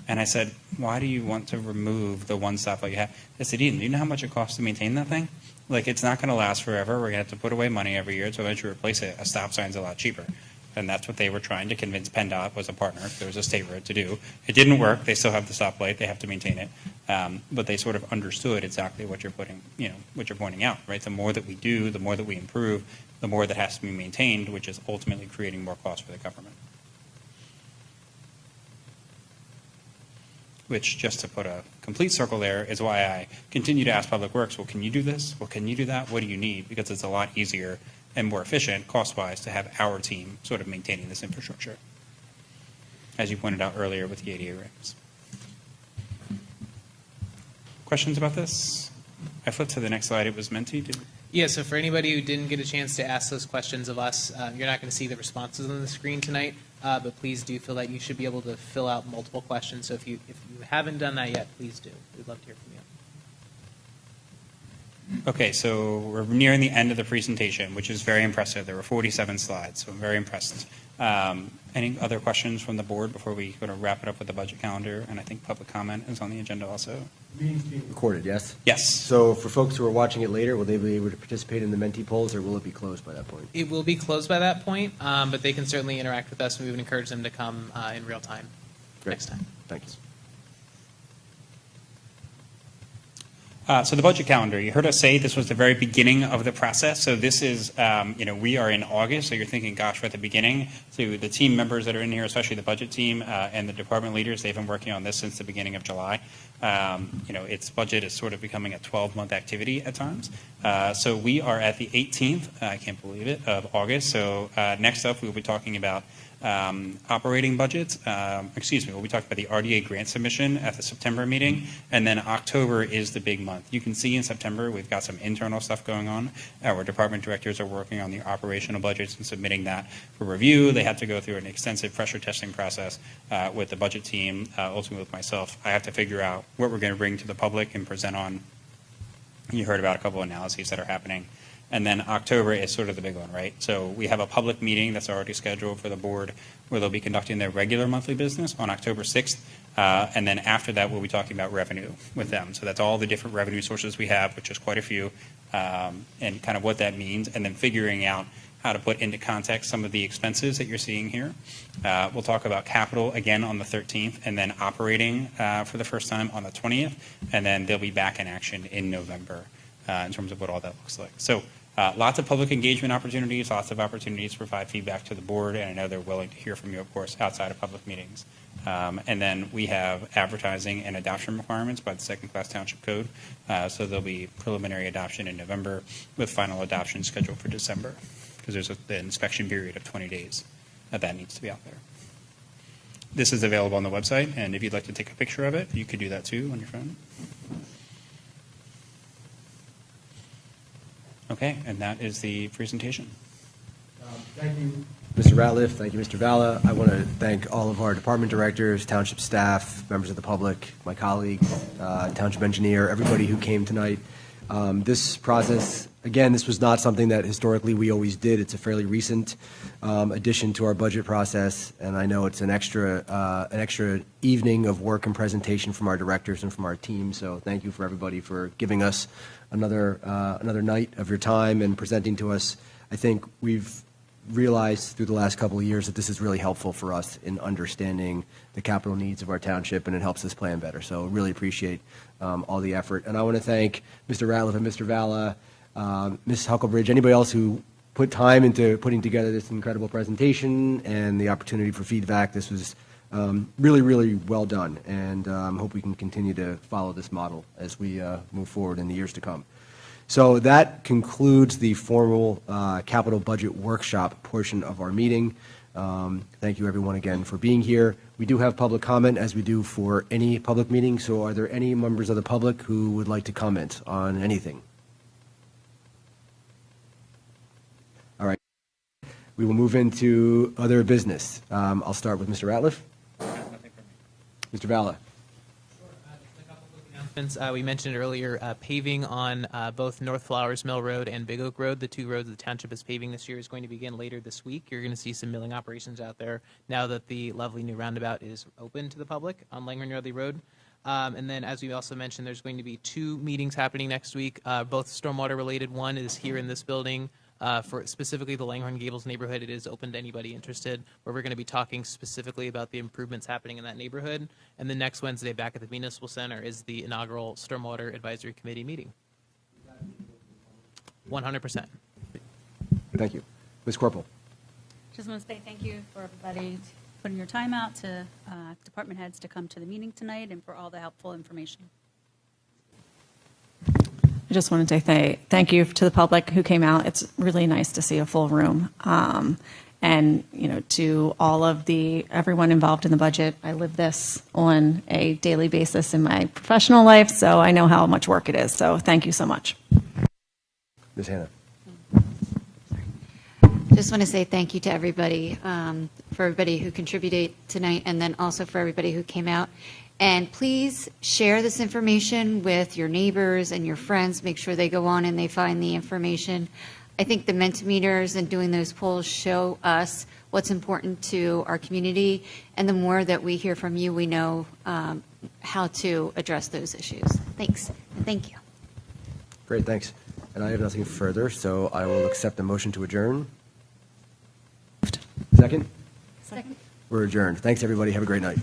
And I said, why do you want to remove the one stoplight you have? They said, Eden, do you know how much it costs to maintain that thing? Like, it's not going to last forever. We're going to have to put away money every year to eventually replace it. A stop sign's a lot cheaper. And that's what they were trying to convince PennDOT was a partner. There was a state road to do. It didn't work. They still have the stoplight. They have to maintain it. But they sort of understood exactly what you're what you're pointing out, right? The more that we do, the more that we improve, the more that has to be maintained, which is ultimately creating more cost for the government. Which, just to put a complete circle there, is why I continue to ask Public Works, well, can you do this? Well, can you do that? What do you need? Because it's a lot easier and more efficient, cost-wise, to have our team sort of maintaining this infrastructure, as you pointed out earlier with the ADA ramps. Questions about this? I flipped to the next slide. It was meant to. Yeah, so for anybody who didn't get a chance to ask those questions of us, you're not going to see the responses on the screen tonight, but please do feel that you should be able to fill out multiple questions. So if you haven't done that yet, please do. We'd love to hear from you. Okay, so we're nearing the end of the presentation, which is very impressive. There were 47 slides, so I'm very impressed. Any other questions from the board before we sort of wrap it up with the budget calendar? And I think public comment is on the agenda also. Meeting's being recorded, yes? Yes. So for folks who are watching it later, will they be able to participate in the Menti polls, or will it be closed by that point? It will be closed by that point, but they can certainly interact with us, and we would encourage them to come in real time Great. next time. Thanks. So the budget calendar, you heard us say this was the very beginning of the process. So this is, we are in August, so you're thinking, gosh, we're at the beginning. So the team members that are in here, especially the budget team and the department leaders, they've been working on this since the beginning of July. Its budget is sort of becoming a 12-month activity at times. So we are at the 18th, I can't believe it, of August. So next up, we'll be talking about operating budgets. We'll be talking about the RDA grant submission at the September meeting, and then October is the big month. You can see in September we've got some internal stuff going on. Our department directors are working on the operational budgets and submitting that for review. They have to go through an extensive pressure testing process with the budget team, ultimately with myself. I have to figure out what we're going to bring to the public and present on. You heard about a couple of analyses that are happening. And then October is sort of the big one, right? So we have a public meeting that's already scheduled for the board where they'll be conducting their regular monthly business on October 6th. And then after that, we'll be talking about revenue with them. So that's all the different revenue sources we have, which is quite a few, and kind of what that means, and then figuring out how to put into context some of the expenses that you're seeing here. We'll talk about capital again on the 13th, and then operating for the first time on the 20th, and then they'll be back in action in November in terms of what all that looks like. So lots of public engagement opportunities, lots of opportunities to provide feedback to the board, and I know they're willing to hear from you, of course, outside of public meetings. And then we have advertising and adoption requirements by the second-class township code. So there'll be preliminary adoption in November with final adoption scheduled for December, because there's the inspection period of 20 days that needs to be out there. This is available on the website, and if you'd like to take a picture of it, you could do that too on your phone. Okay, and that is the presentation. Thank you, Mr. Ratliff. Thank you, Mr. Valla. I want to thank all of our department directors, township staff, members of the public, my colleagues, township engineer, everybody who came tonight. This process, again, this was not something that historically we always did. It's a fairly recent addition to our budget process, and I know it's an extra evening of work and presentation from our directors and from our team. So thank you for everybody for giving us another night of your time and presenting to us. I think we've realized through the last couple of years that this is really helpful for us in understanding the capital needs of our township, and it helps us plan better. So really appreciate all the effort. And I want to thank Mr. Ratliff and Mr. Valla, Ms. Hucklebridge, anybody else who put time into putting together this incredible presentation and the opportunity for feedback. This was really, really well done, and I hope we can continue to follow this model as we move forward in the years to come. So that concludes the formal capital budget workshop portion of our meeting. Thank you, everyone, again for being here. We do have public comment, as we do for any public meeting. So are there any members of the public who would like to comment on anything? All right. We will move into other business. I'll start with Mr. Ratliff. Mr. Valla. We mentioned earlier paving on both North Flowers Mill Road and Big Oak Road. The two roads the township is paving this year is going to begin later this week. You're going to see some milling operations out there now that the lovely new roundabout is open to the public on Langhorne-Yardley Road. And then, as we also mentioned, there's going to be two meetings happening next week, both stormwater related. One is here in this building. For specifically the Langhorne Gables neighborhood, it is open to anybody interested, where we're going to be talking specifically about the improvements happening in that neighborhood. And the next Wednesday back at the Municipal Center is the inaugural Stormwater Advisory Committee meeting. 100%. Thank you. Ms. Corporal. Just want to say thank you for everybody putting your time out, to department heads to come to the meeting tonight, and for all the helpful information. I just wanted to say thank you to the public who came out. It's really nice to see a full room. And, to all of everyone involved in the budget, I live this on a daily basis in my professional life, so I know how much work it is. So thank you so much. Ms. Hannah. Just want to say thank you to everybody, for everybody who contributed tonight, and then also for everybody who came out. And please share this information with your neighbors and your friends. Make sure they go on and they find the information. I think the Mentimeters and doing those polls show us what's important to our community. And the more that we hear from you, we know how to address those issues. Thanks. And thank you. Great, thanks. And I have nothing further, so I will accept the motion to adjourn. Second? Second. We're adjourned. Thanks, everybody. Have a great night.